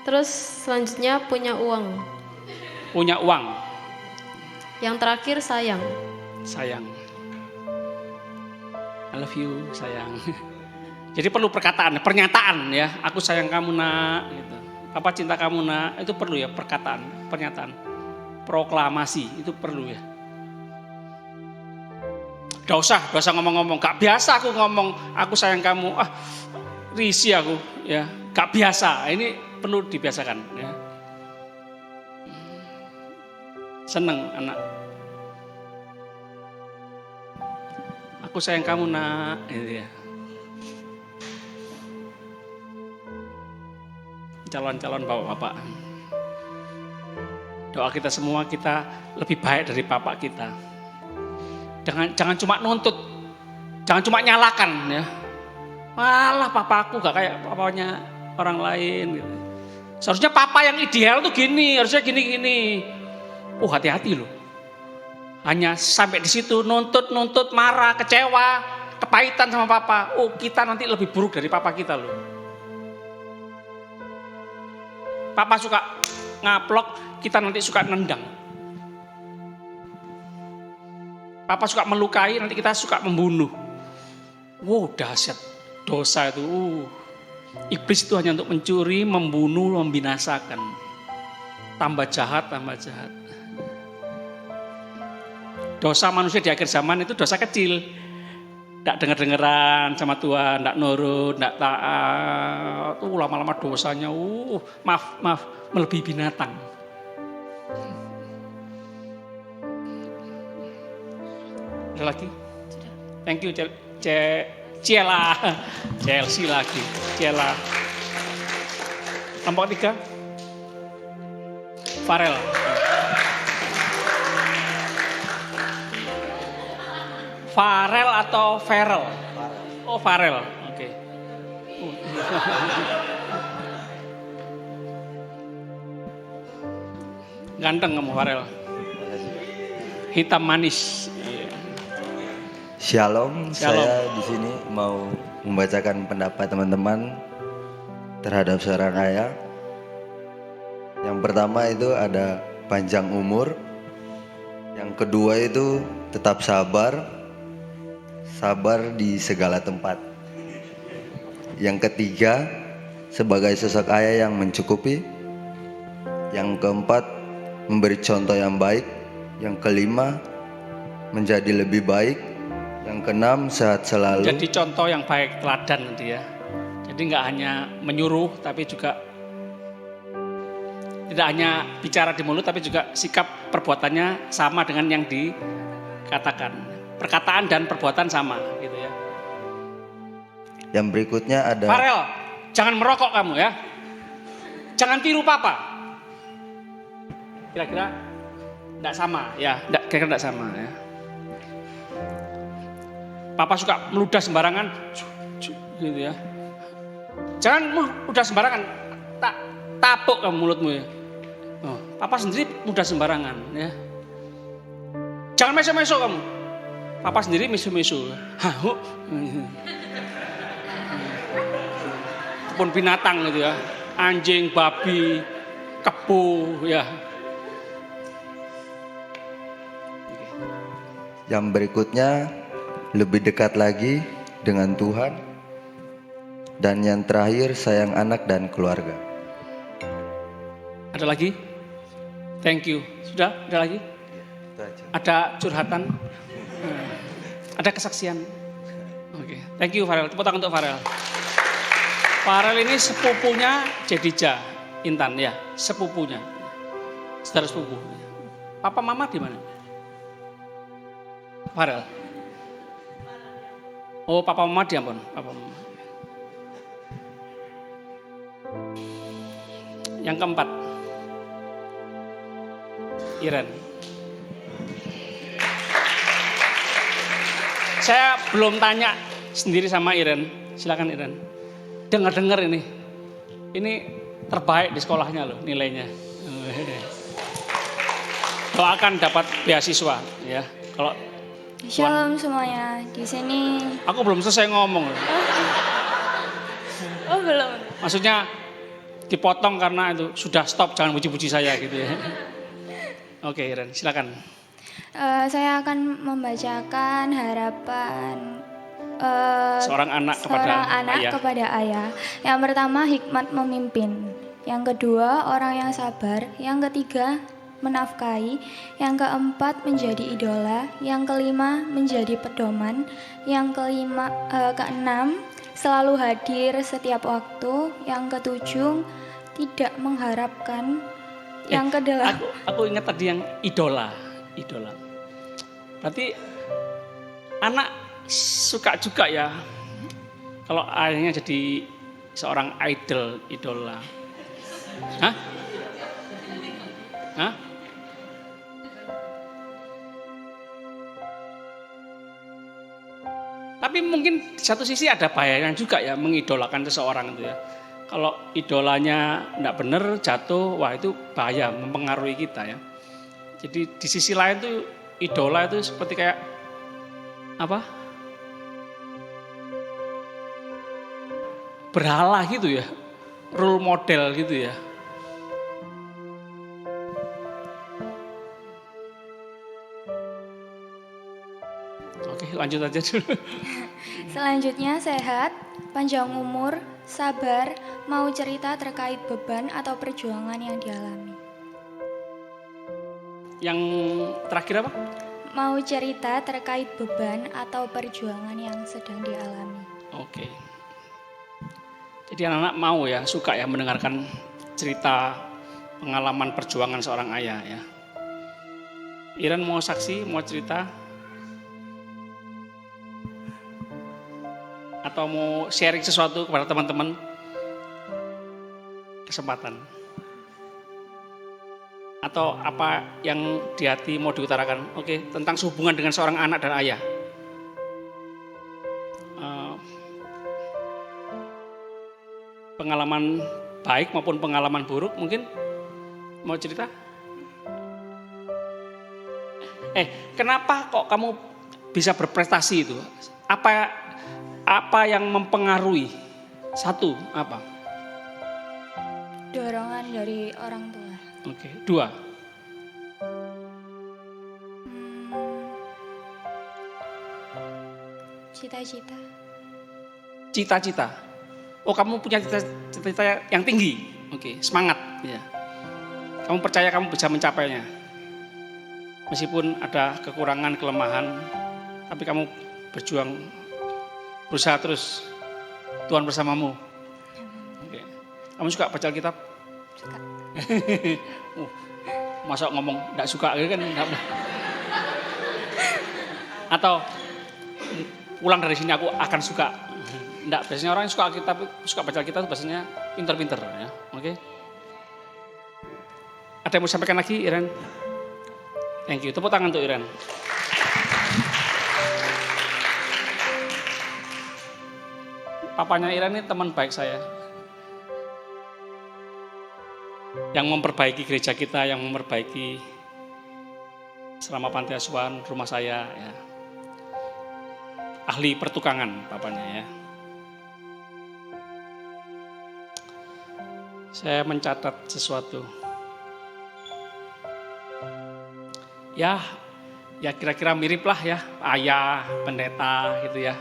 Terus selanjutnya punya uang. Punya uang. Yang terakhir sayang. Sayang. I love you, sayang. Jadi perlu pernyataan ya. Aku sayang kamu nak. Gitu. Papa cinta kamu nak. Itu perlu ya pernyataan. Proklamasi itu perlu ya. Gak usah ngomong-ngomong. Gak biasa aku ngomong aku sayang kamu. Risi aku ya, gak biasa. Ini perlu dibiasakan ya. Seneng anak. Aku sayang kamu nak, gitu ya. Calon-calon bapak-bapak. Doa kita semua kita lebih baik dari bapak kita. Jangan cuma nuntut, jangan cuma nyalakan ya. Malah papaku gak kayak papanya orang lain gitu. Seharusnya papa yang ideal tuh gini, harusnya gini-gini. Oh hati-hati loh. Hanya sampai di situ nuntut, marah, kecewa, kepahitan sama papa. Oh kita nanti lebih buruk dari papa kita loh. Papa suka ngaplok, kita nanti suka nendang. Papa suka melukai, nanti kita suka membunuh. Wow dahsyat dosa itu. Iblis itu hanya untuk mencuri, membunuh, membinasakan. Tambah jahat, tambah jahat. Dosa manusia di akhir zaman itu dosa kecil. Tidak dengar-dengaran sama Tuhan, tidak nurut, tidak taat. Lama-lama dosanya, maaf, melebihi binatang. Ada lagi? Thank you, Ciela. Chelsea lagi, Ciela. Kelompok 3. Farel. Farel atau Farel? Oh Farel, oke. Ganteng kamu Farel. Hitam manis. Shalom, saya di sini mau membacakan pendapat teman-teman terhadap seorang ayah. Yang pertama itu ada panjang umur. Yang kedua itu tetap sabar di segala tempat. Yang ketiga, sebagai sosok ayah yang mencukupi. Yang keempat, memberi contoh yang baik. Yang kelima, menjadi lebih baik. Yang keenam, sehat selalu. Jadi contoh yang baik, teladan nanti ya. Jadi nggak hanya menyuruh, tapi juga tidak hanya bicara di mulut, tapi juga sikap perbuatannya sama dengan yang dikatakan. Perkataan dan perbuatan sama gitu ya. Yang berikutnya ada Farel, jangan merokok kamu ya. Jangan tiru papa. Kira-kira enggak sama ya, kira-kira enggak sama ya. Papa suka meludah sembarangan gitu ya. Jangan meludah sembarangan. Tapuk kamu mulutmu ya. Oh, papa sendiri mudah sembarangan ya. Jangan meso-meso kamu. Papa sendiri meso-meso. Hahuk. Kebun binatang gitu ya. Anjing, babi, kebo ya. Yang berikutnya lebih dekat lagi dengan Tuhan. Dan yang terakhir sayang anak dan keluarga. Ada lagi? Thank you. Sudah? Ada lagi? Ada curhatan? Ada kesaksian? Oke. Thank you Farel. Tepuk tangan untuk Farel. Farel ini sepupunya Jedija Intan ya, sepupunya. Saudara sepupu. Papa mama di mana? Farel. Oh, papa mama di Ambon, papa mama. Yang keempat. Iren. Saya belum tanya sendiri sama Iren. Silakan Iren. Dengar-dengar ini. Ini terbaik di sekolahnya loh nilainya. Doakan dapat beasiswa ya. Kalau Shalom semuanya. Di sini aku belum selesai ngomong. Oh, belum. Maksudnya dipotong karena itu sudah stop, jangan puji-puji saya gitu ya. Oke, Iren, silakan. Saya akan membacakan harapan Seorang anak kepada ayah. Yang pertama, hikmat memimpin. Yang kedua, orang yang sabar. Yang ketiga, menafkahi. Yang keempat, menjadi idola. Yang kelima, menjadi pedoman. Yang keenam, selalu hadir setiap waktu. Yang ketujuh, tidak mengharapkan. Yang kedelapan, Aku ingat tadi yang idola. Berarti anak suka juga ya kalau ayahnya jadi seorang idola. Hah? Tapi mungkin di satu sisi ada bahayanya juga ya mengidolakan seseorang itu ya. Kalau idolanya enggak benar jatuh, wah itu bahaya, mempengaruhi kita ya. Jadi di sisi lain tuh idola itu seperti kayak apa? Berhala gitu ya. Role model gitu ya. Oke, lanjut aja dulu. selanjutnya sehat, panjang umur, sabar, mau cerita terkait beban atau perjuangan yang dialami. Yang terakhir apa? Mau cerita terkait beban atau perjuangan yang sedang dialami. Oke. Jadi anak-anak mau ya, suka ya mendengarkan cerita pengalaman perjuangan seorang ayah ya. Iren mau saksi, mau cerita? Atau mau sharing sesuatu kepada teman-teman? Kesempatan. Atau apa yang di hati mau diutarakan? Oke, tentang hubungan dengan seorang anak dan ayah. Pengalaman baik maupun pengalaman buruk mungkin mau cerita? Kenapa kok kamu bisa berprestasi itu? Apa yang mempengaruhi? Satu, apa? Dorongan dari orang tua. Oke, dua. Cita-cita. Cita-cita. Oh, kamu punya cita-cita yang tinggi. Oke, semangat ya. Kamu percaya kamu bisa mencapainya. Meskipun ada kekurangan, kelemahan, tapi kamu berjuang, berusaha terus. Tuhan bersamamu. Oke. Kamu suka baca Alkitab? Suka. Masa ngomong enggak suka kan enggak. Atau pulang dari sini aku akan suka. Enggak, biasanya orang yang suka Alkitab, suka baca Alkitab biasanya pinter-pinter ya. Oke. Ada yang mau sampaikan lagi, Iren? Thank you. Tepuk tangan untuk Iren. Papanya Iren ini teman baik saya. Yang memperbaiki gereja kita, yang memperbaiki selama panti asuhan rumah saya ya. Ahli pertukangan papanya ya. Saya mencatat sesuatu. Ya kira-kira mirip lah ya, ayah, pendeta gitu ya.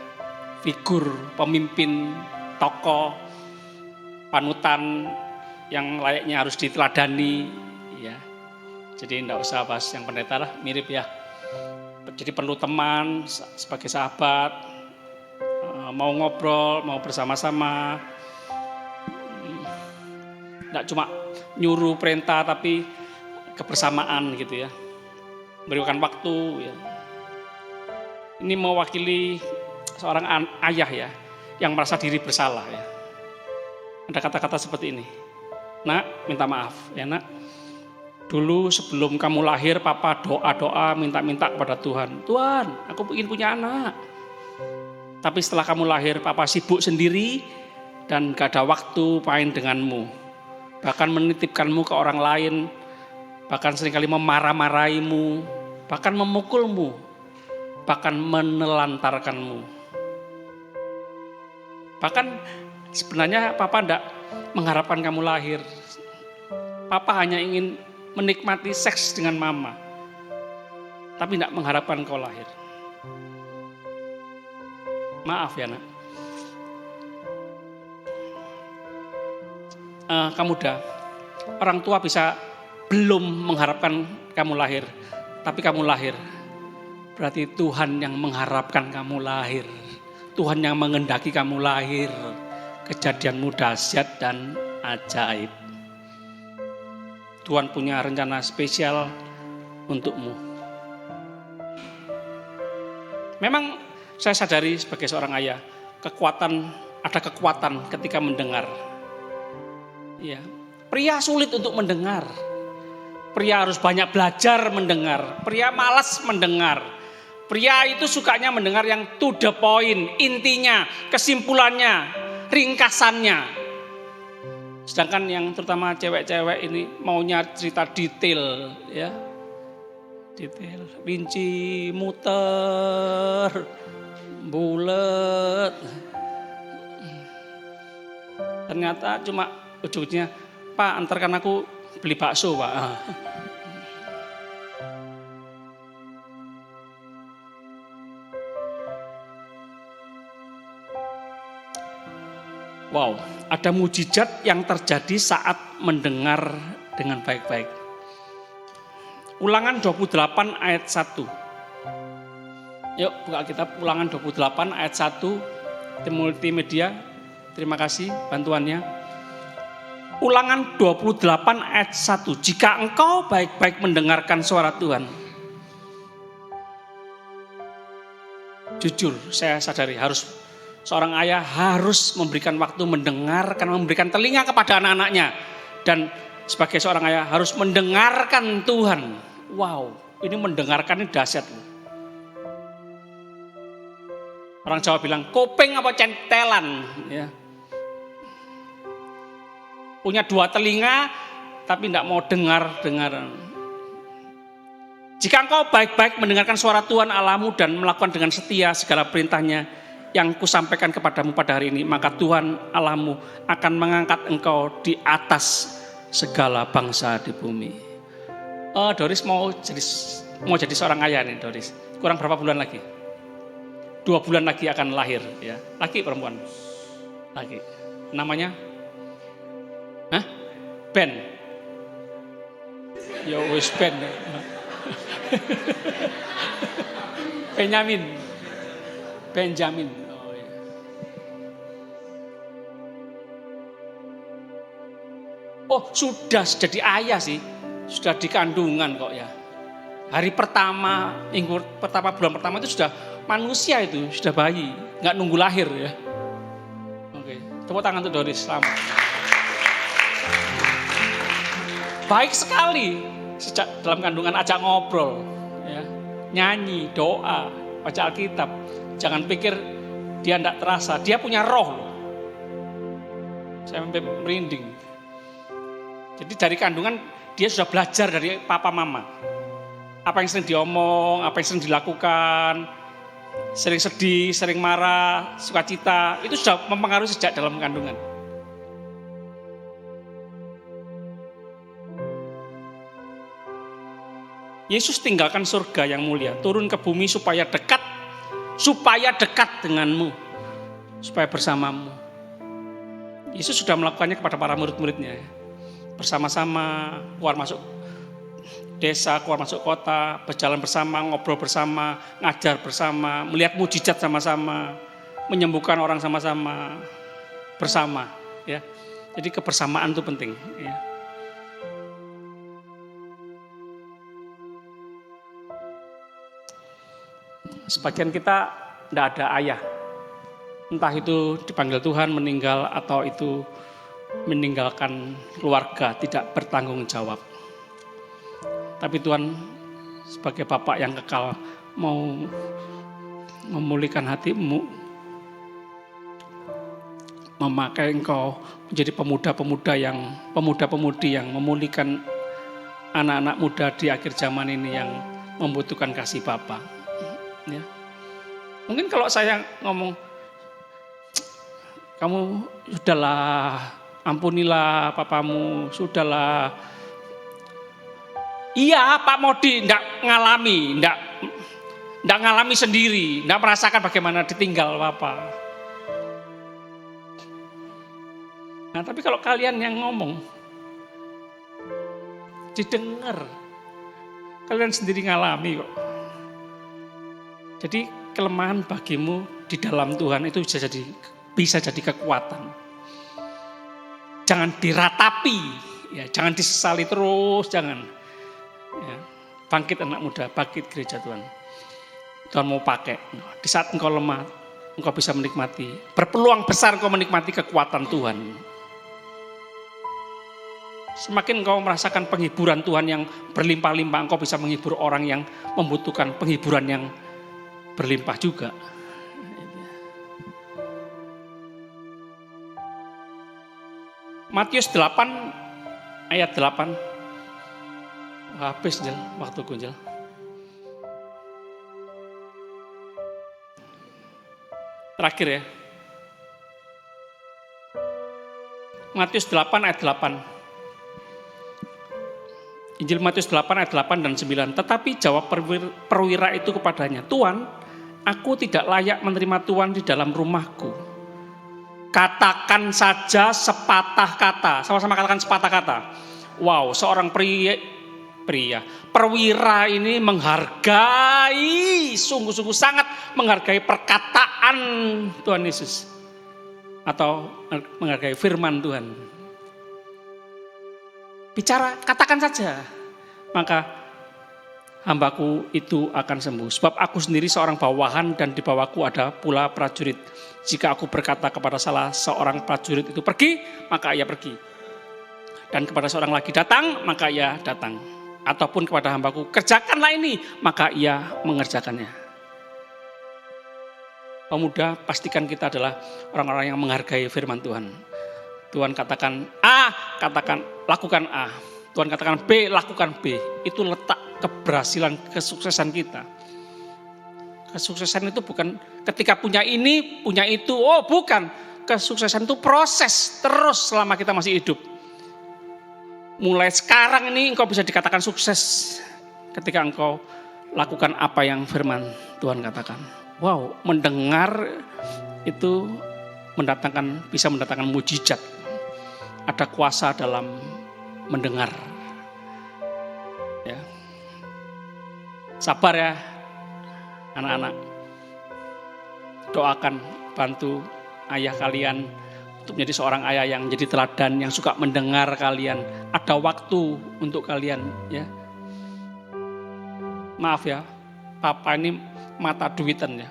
Figur, pemimpin, tokoh, panutan yang layaknya harus diteladani ya. Jadi enggak usah bahas yang pendeta lah, mirip ya. Jadi perlu teman sebagai sahabat, mau ngobrol, mau bersama-sama. Enggak cuma nyuruh perintah tapi kebersamaan gitu ya. Berikan waktu ya. Ini mewakili seorang ayah ya yang merasa diri bersalah ya. Ada kata-kata seperti ini. Nak, minta maaf ya nak. Dulu sebelum kamu lahir papa doa-doa minta-minta kepada Tuhan. Tuhan, aku ingin punya anak. Tapi setelah kamu lahir papa sibuk sendiri dan gak ada waktu main denganmu. Bahkan menitipkanmu ke orang lain. Bahkan seringkali memarah-marahimu. Bahkan memukulmu. Bahkan menelantarkanmu. Bahkan sebenarnya papa enggak mengharapkan kamu lahir. Papa hanya ingin menikmati seks dengan mama. Tapi enggak mengharapkan kau lahir. Maaf ya nak. Kamu muda. Orang tua bisa belum mengharapkan kamu lahir. Tapi kamu lahir. Berarti Tuhan yang mengharapkan kamu lahir. Tuhan yang mengendaki kamu lahir. Kejadianmu dahsyat dan ajaib. Tuhan punya rencana spesial untukmu. Memang saya sadari sebagai seorang ayah, ada kekuatan ketika mendengar. Ya, pria sulit untuk mendengar. Pria harus banyak belajar mendengar. Pria malas mendengar. Pria itu sukanya mendengar yang to the point, intinya, kesimpulannya, ringkasannya. Sedangkan yang terutama cewek-cewek ini maunya cerita detail, ya. Detail, rinci, muter, bulet. Ternyata cuma ujungnya, Pak antarkan aku beli bakso, Pak. Wow, ada mujizat yang terjadi saat mendengar dengan baik-baik. Ulangan 28 ayat 1. Yuk buka Alkitab, Ulangan 28 ayat 1. Tim multimedia, terima kasih bantuannya. Ulangan 28 ayat 1. Jika engkau baik-baik mendengarkan suara Tuhan. Jujur, saya sadari seorang ayah harus memberikan waktu mendengarkan, memberikan telinga kepada anak-anaknya. Dan sebagai seorang ayah harus mendengarkan Tuhan. Wow, ini mendengarkan ini dahsyat. Orang Jawa bilang, kopeng apa centelan. Ya. Punya dua telinga, tapi tidak mau dengar. Jika engkau baik-baik mendengarkan suara Tuhan Allahmu dan melakukan dengan setia segala perintahnya, yang kusampaikan kepadamu pada hari ini, maka Tuhan Allahmu akan mengangkat engkau di atas segala bangsa di bumi. Doris mau jadi seorang ayah nih, Doris. Kurang berapa bulan lagi? 2 bulan lagi akan lahir, ya. Laki perempuan? Laki. Namanya? Ben. Ya wis Ben. Benjamin. Oh sudah jadi ayah sih, sudah di kandungan kok ya. Hari pertama, bulan pertama itu sudah manusia itu, sudah bayi, nggak nunggu lahir ya. Oke, tepuk tangan untuk Doris, selamat. Baik sekali, sejak dalam kandungan ajak ngobrol, ya. Nyanyi, doa, baca Alkitab. Jangan pikir dia tidak terasa, dia punya roh. Saya merinding. Jadi dari kandungan dia sudah belajar dari papa mama. Apa yang sering diomong, apa yang sering dilakukan, sering sedih, sering marah, sukacita, itu sudah mempengaruhi sejak dalam kandungan. Yesus tinggalkan surga yang mulia, turun ke bumi supaya dekat denganmu, supaya bersamamu. Yesus sudah melakukannya kepada para murid-muridnya. Bersama-sama, keluar masuk desa, keluar masuk kota, berjalan bersama, ngobrol bersama, ngajar bersama, melihat mujizat sama-sama, menyembuhkan orang sama-sama, bersama. Ya. Jadi kebersamaan itu penting. Ya. Sebagian kita tidak ada ayah. Entah itu dipanggil Tuhan meninggal atau itu meninggalkan keluarga, tidak bertanggung jawab. Tapi Tuhan sebagai Bapa yang kekal mau memulihkan hatimu, memakai engkau menjadi pemuda-pemudi yang memulihkan anak-anak muda di akhir zaman ini yang membutuhkan kasih Bapa. Ya. Mungkin kalau saya ngomong, kamu sudahlah, ampunilah papamu, sudahlah. Iya, Pak Modi enggak ngalami sendiri, enggak merasakan bagaimana ditinggal papa. Nah, tapi kalau kalian yang ngomong, didengar, kalian sendiri ngalami kok. Jadi kelemahan bagimu di dalam Tuhan itu bisa jadi kekuatan. Jangan diratapi, ya, jangan disesali terus, jangan. Ya, bangkit anak muda, bangkit gereja Tuhan. Tuhan mau pakai. Di saat engkau lemah, engkau bisa menikmati. Berpeluang besar engkau menikmati kekuatan Tuhan. Semakin engkau merasakan penghiburan Tuhan yang berlimpah-limpah, engkau bisa menghibur orang yang membutuhkan penghiburan yang berlimpah juga. Matius 8 ayat 8. Habis Jel, waktu Jel. Terakhir ya. Matius 8 ayat 8. Injil Matius 8 ayat 8 dan 9. Tetapi jawab perwira itu kepadanya, Tuan, aku tidak layak menerima Tuan di dalam rumahku. Katakan saja sepatah kata. Sama-sama katakan sepatah kata. Wow, seorang perwira ini menghargai, sungguh-sungguh sangat menghargai perkataan Tuhan Yesus. Atau menghargai firman Tuhan. Bicara, katakan saja. Maka hambaku itu akan sembuh. Sebab aku sendiri seorang bawahan dan di bawahku ada pula prajurit. Jika aku berkata kepada salah seorang prajurit itu pergi, maka ia pergi. Dan kepada seorang lagi datang, maka ia datang. Ataupun kepada hambaku, kerjakanlah ini, maka ia mengerjakannya. Pemuda, pastikan kita adalah orang-orang yang menghargai firman Tuhan. Tuhan katakan A, lakukan A. Tuhan katakan B, lakukan B. Itu letak keberhasilan, kesuksesan kita. Kesuksesan itu bukan ketika punya ini, punya itu. Oh bukan, kesuksesan itu proses terus selama kita masih hidup. Mulai sekarang ini engkau bisa dikatakan sukses ketika engkau lakukan apa yang firman Tuhan katakan. Wow, mendengar itu bisa mendatangkan mujizat. Ada kuasa dalam mendengar. Ya. Sabar ya anak-anak. Doakan, bantu ayah kalian untuk menjadi seorang ayah yang menjadi teladan, yang suka mendengar kalian. Ada waktu untuk kalian ya. Maaf ya, papa ini mata duitan ya.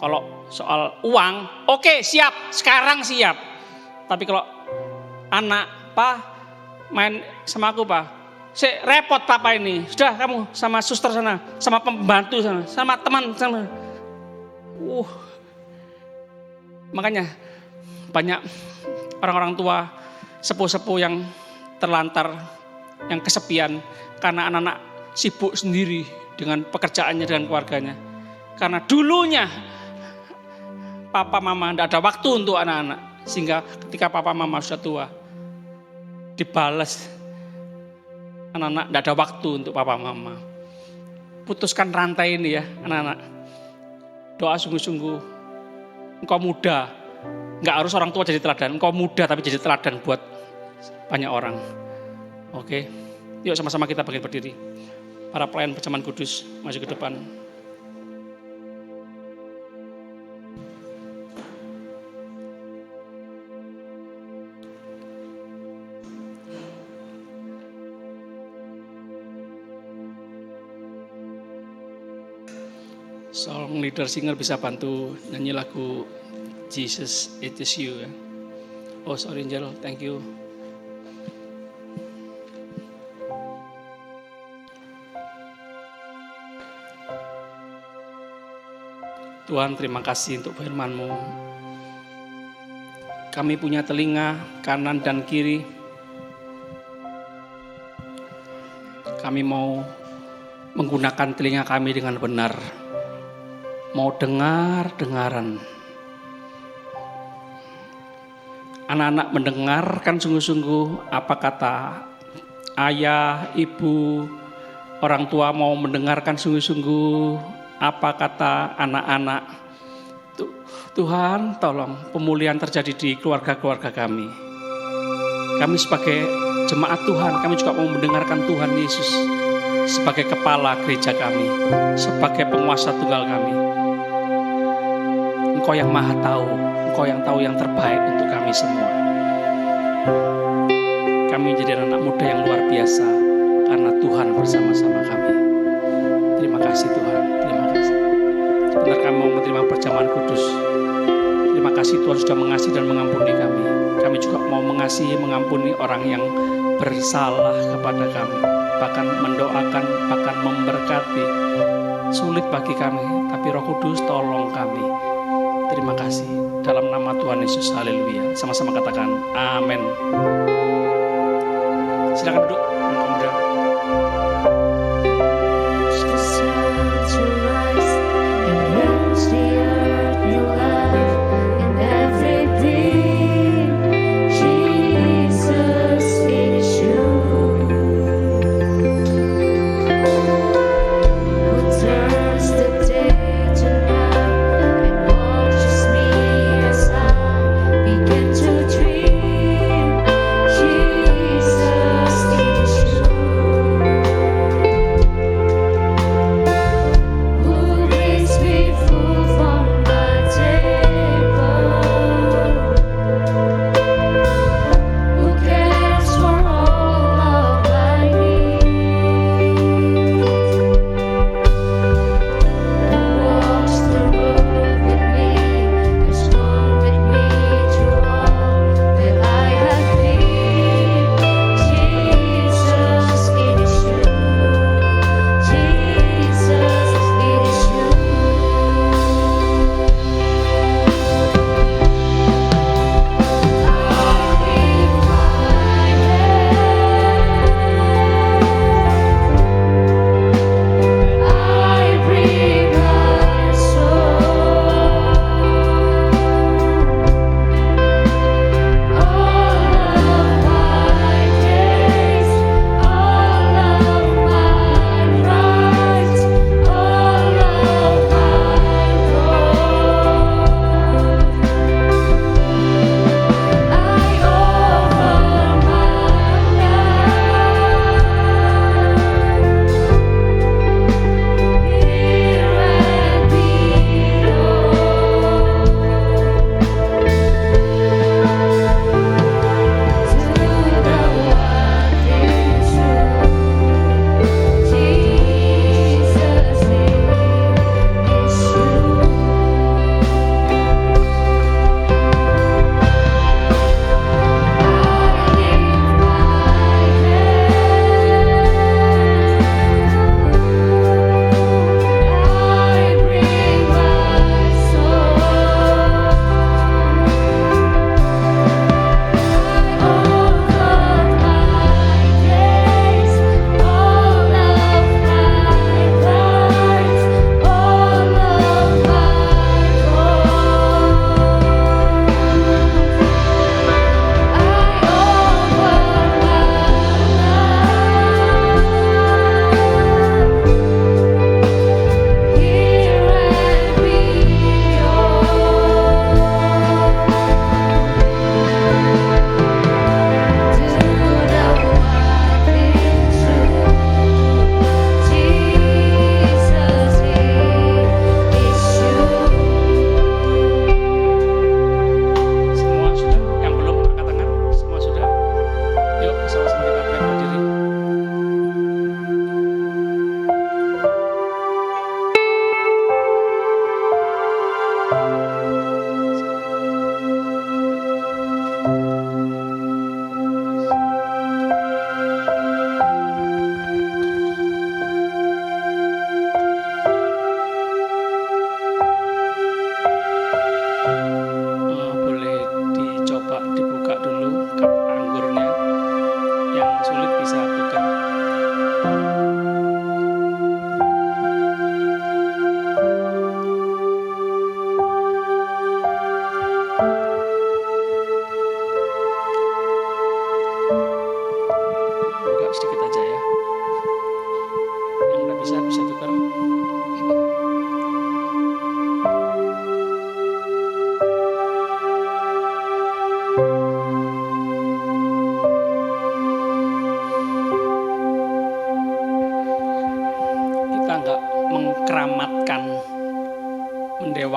Kalau soal uang, oke, siap, sekarang siap. Tapi kalau anak, Pak, main sama aku, Pak. Repot papa ini. Sudah kamu sama suster sana, sama pembantu sana, sama teman sana. Makanya banyak orang-orang tua, sepuh-sepuh yang terlantar, yang kesepian karena anak-anak sibuk sendiri dengan pekerjaannya, dengan keluarganya. Karena dulunya papa mama tidak ada waktu untuk anak-anak. Sehingga ketika papa mama sudah tua, dibalas, anak-anak tidak ada waktu untuk papa mama. Putuskan rantai ini ya anak-anak. Doa sungguh-sungguh. Engkau muda, nggak harus orang tua jadi teladan. Engkau muda tapi jadi teladan buat banyak orang. Oke, yuk sama-sama kita berdiri. Para pelayan perjamuan kudus maju ke depan. Song leader singer bisa bantu nyanyi lagu Jesus It Is You ya. Oh sorry Angel, thank you. Tuhan terima kasih untuk firman-Mu. Kami punya telinga kanan dan kiri. Kami mau menggunakan telinga kami dengan benar. Mau dengaran. Anak-anak mendengarkan sungguh-sungguh apa kata ayah, ibu, orang tua mau mendengarkan sungguh-sungguh apa kata anak-anak. Tuhan tolong pemulihan terjadi di keluarga-keluarga kami. Kami sebagai jemaat Tuhan, kami juga mau mendengarkan Tuhan Yesus sebagai kepala gereja kami, sebagai penguasa tunggal kami. Engkau yang maha tahu, Engkau yang tahu yang terbaik untuk kami semua. Kami menjadi anak muda yang luar biasa karena Tuhan bersama-sama kami. Terima kasih Tuhan, terima kasih. Sebentar kami mau menerima perjamuan kudus. Terima kasih Tuhan sudah mengasihi dan mengampuni kami. Kami juga mau mengasihi, mengampuni orang yang bersalah kepada kami. Bahkan mendoakan, bahkan memberkati. Sulit bagi kami, tapi Roh Kudus tolong kami. Terima kasih. Dalam nama Tuhan Yesus, haleluya. Sama-sama katakan, amin. Silakan duduk, anak muda. Begin to dream, Jesus is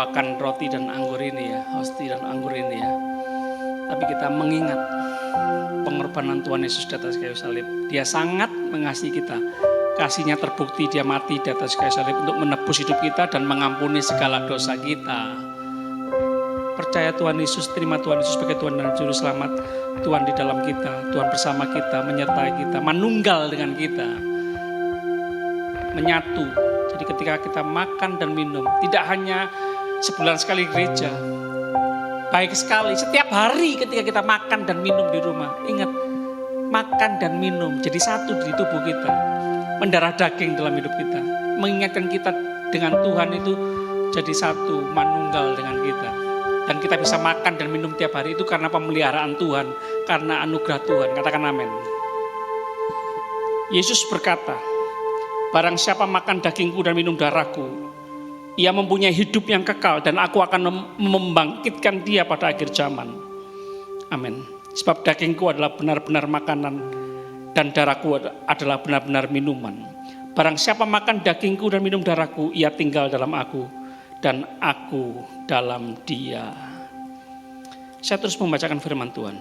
menertawakan roti dan anggur ini ya, hosti dan anggur ini ya. Tapi kita mengingat pengorbanan Tuhan Yesus di atas kayu salib. Dia sangat mengasihi kita. Kasihnya terbukti, dia mati di atas kayu salib untuk menebus hidup kita dan mengampuni segala dosa kita. Percaya Tuhan Yesus, terima Tuhan Yesus sebagai Tuhan dan Juru Selamat. Tuhan di dalam kita, Tuhan bersama kita, menyertai kita, menunggal dengan kita, menyatu. Jadi ketika kita makan dan minum, tidak hanya sebulan sekali gereja, baik sekali setiap hari ketika kita makan dan minum di rumah. Ingat, makan dan minum jadi satu di tubuh kita, mendarah daging dalam hidup kita, mengingatkan kita dengan Tuhan itu jadi satu, manunggal dengan kita. Dan kita bisa makan dan minum tiap hari itu karena pemeliharaan Tuhan, karena anugerah Tuhan. Katakan amin. Yesus berkata, barang siapa makan dagingku dan minum darahku, ia mempunyai hidup yang kekal dan aku akan membangkitkan dia pada akhir zaman. Amin. Sebab dagingku adalah benar-benar makanan dan darahku adalah benar-benar minuman. Barang siapa makan dagingku dan minum darahku, ia tinggal dalam aku dan aku dalam dia. Saya terus membacakan firman Tuhan.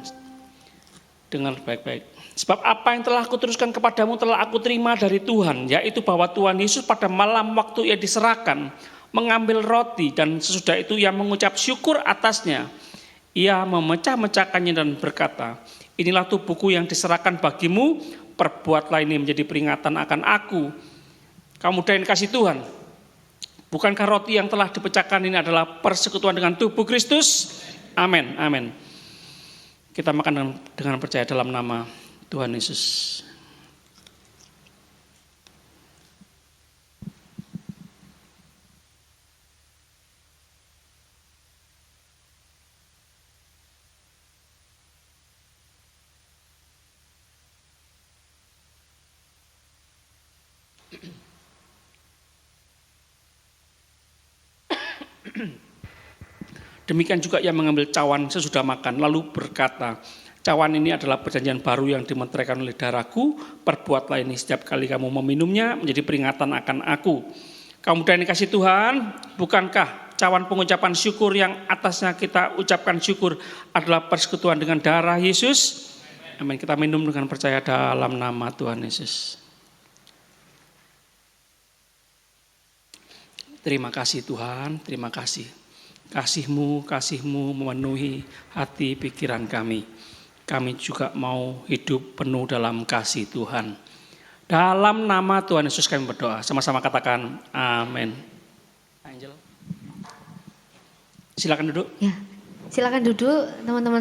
Dengar baik-baik. Sebab apa yang telah aku teruskan kepadamu telah aku terima dari Tuhan, yaitu bahwa Tuhan Yesus pada malam waktu ia diserahkan, mengambil roti dan sesudah itu ia mengucap syukur atasnya. Ia memecah-mecahkannya dan berkata, inilah tubuhku yang diserahkan bagimu, perbuatlah ini menjadi peringatan akan aku. Kamu dan kasih Tuhan, bukankah roti yang telah dipecahkan ini adalah persekutuan dengan tubuh Kristus? Amin, amin. Kita makan dengan percaya dalam nama Tuhan Yesus. Demikian juga ia mengambil cawan sesudah makan, lalu berkata, cawan ini adalah perjanjian baru yang dimeteraikan oleh darahku, perbuatlah ini setiap kali kamu meminumnya menjadi peringatan akan aku. Kamu dan kasih Tuhan, bukankah cawan pengucapan syukur yang atasnya kita ucapkan syukur adalah persekutuan dengan darah Yesus? Amin. Kita minum dengan percaya dalam nama Tuhan Yesus. Terima kasih Tuhan, terima kasih. Kasih-Mu memenuhi hati pikiran kami. Kami juga mau hidup penuh dalam kasih Tuhan. Dalam nama Tuhan Yesus kami berdoa. Sama-sama katakan amin. Angel, silakan duduk. Ya, silakan duduk teman-teman.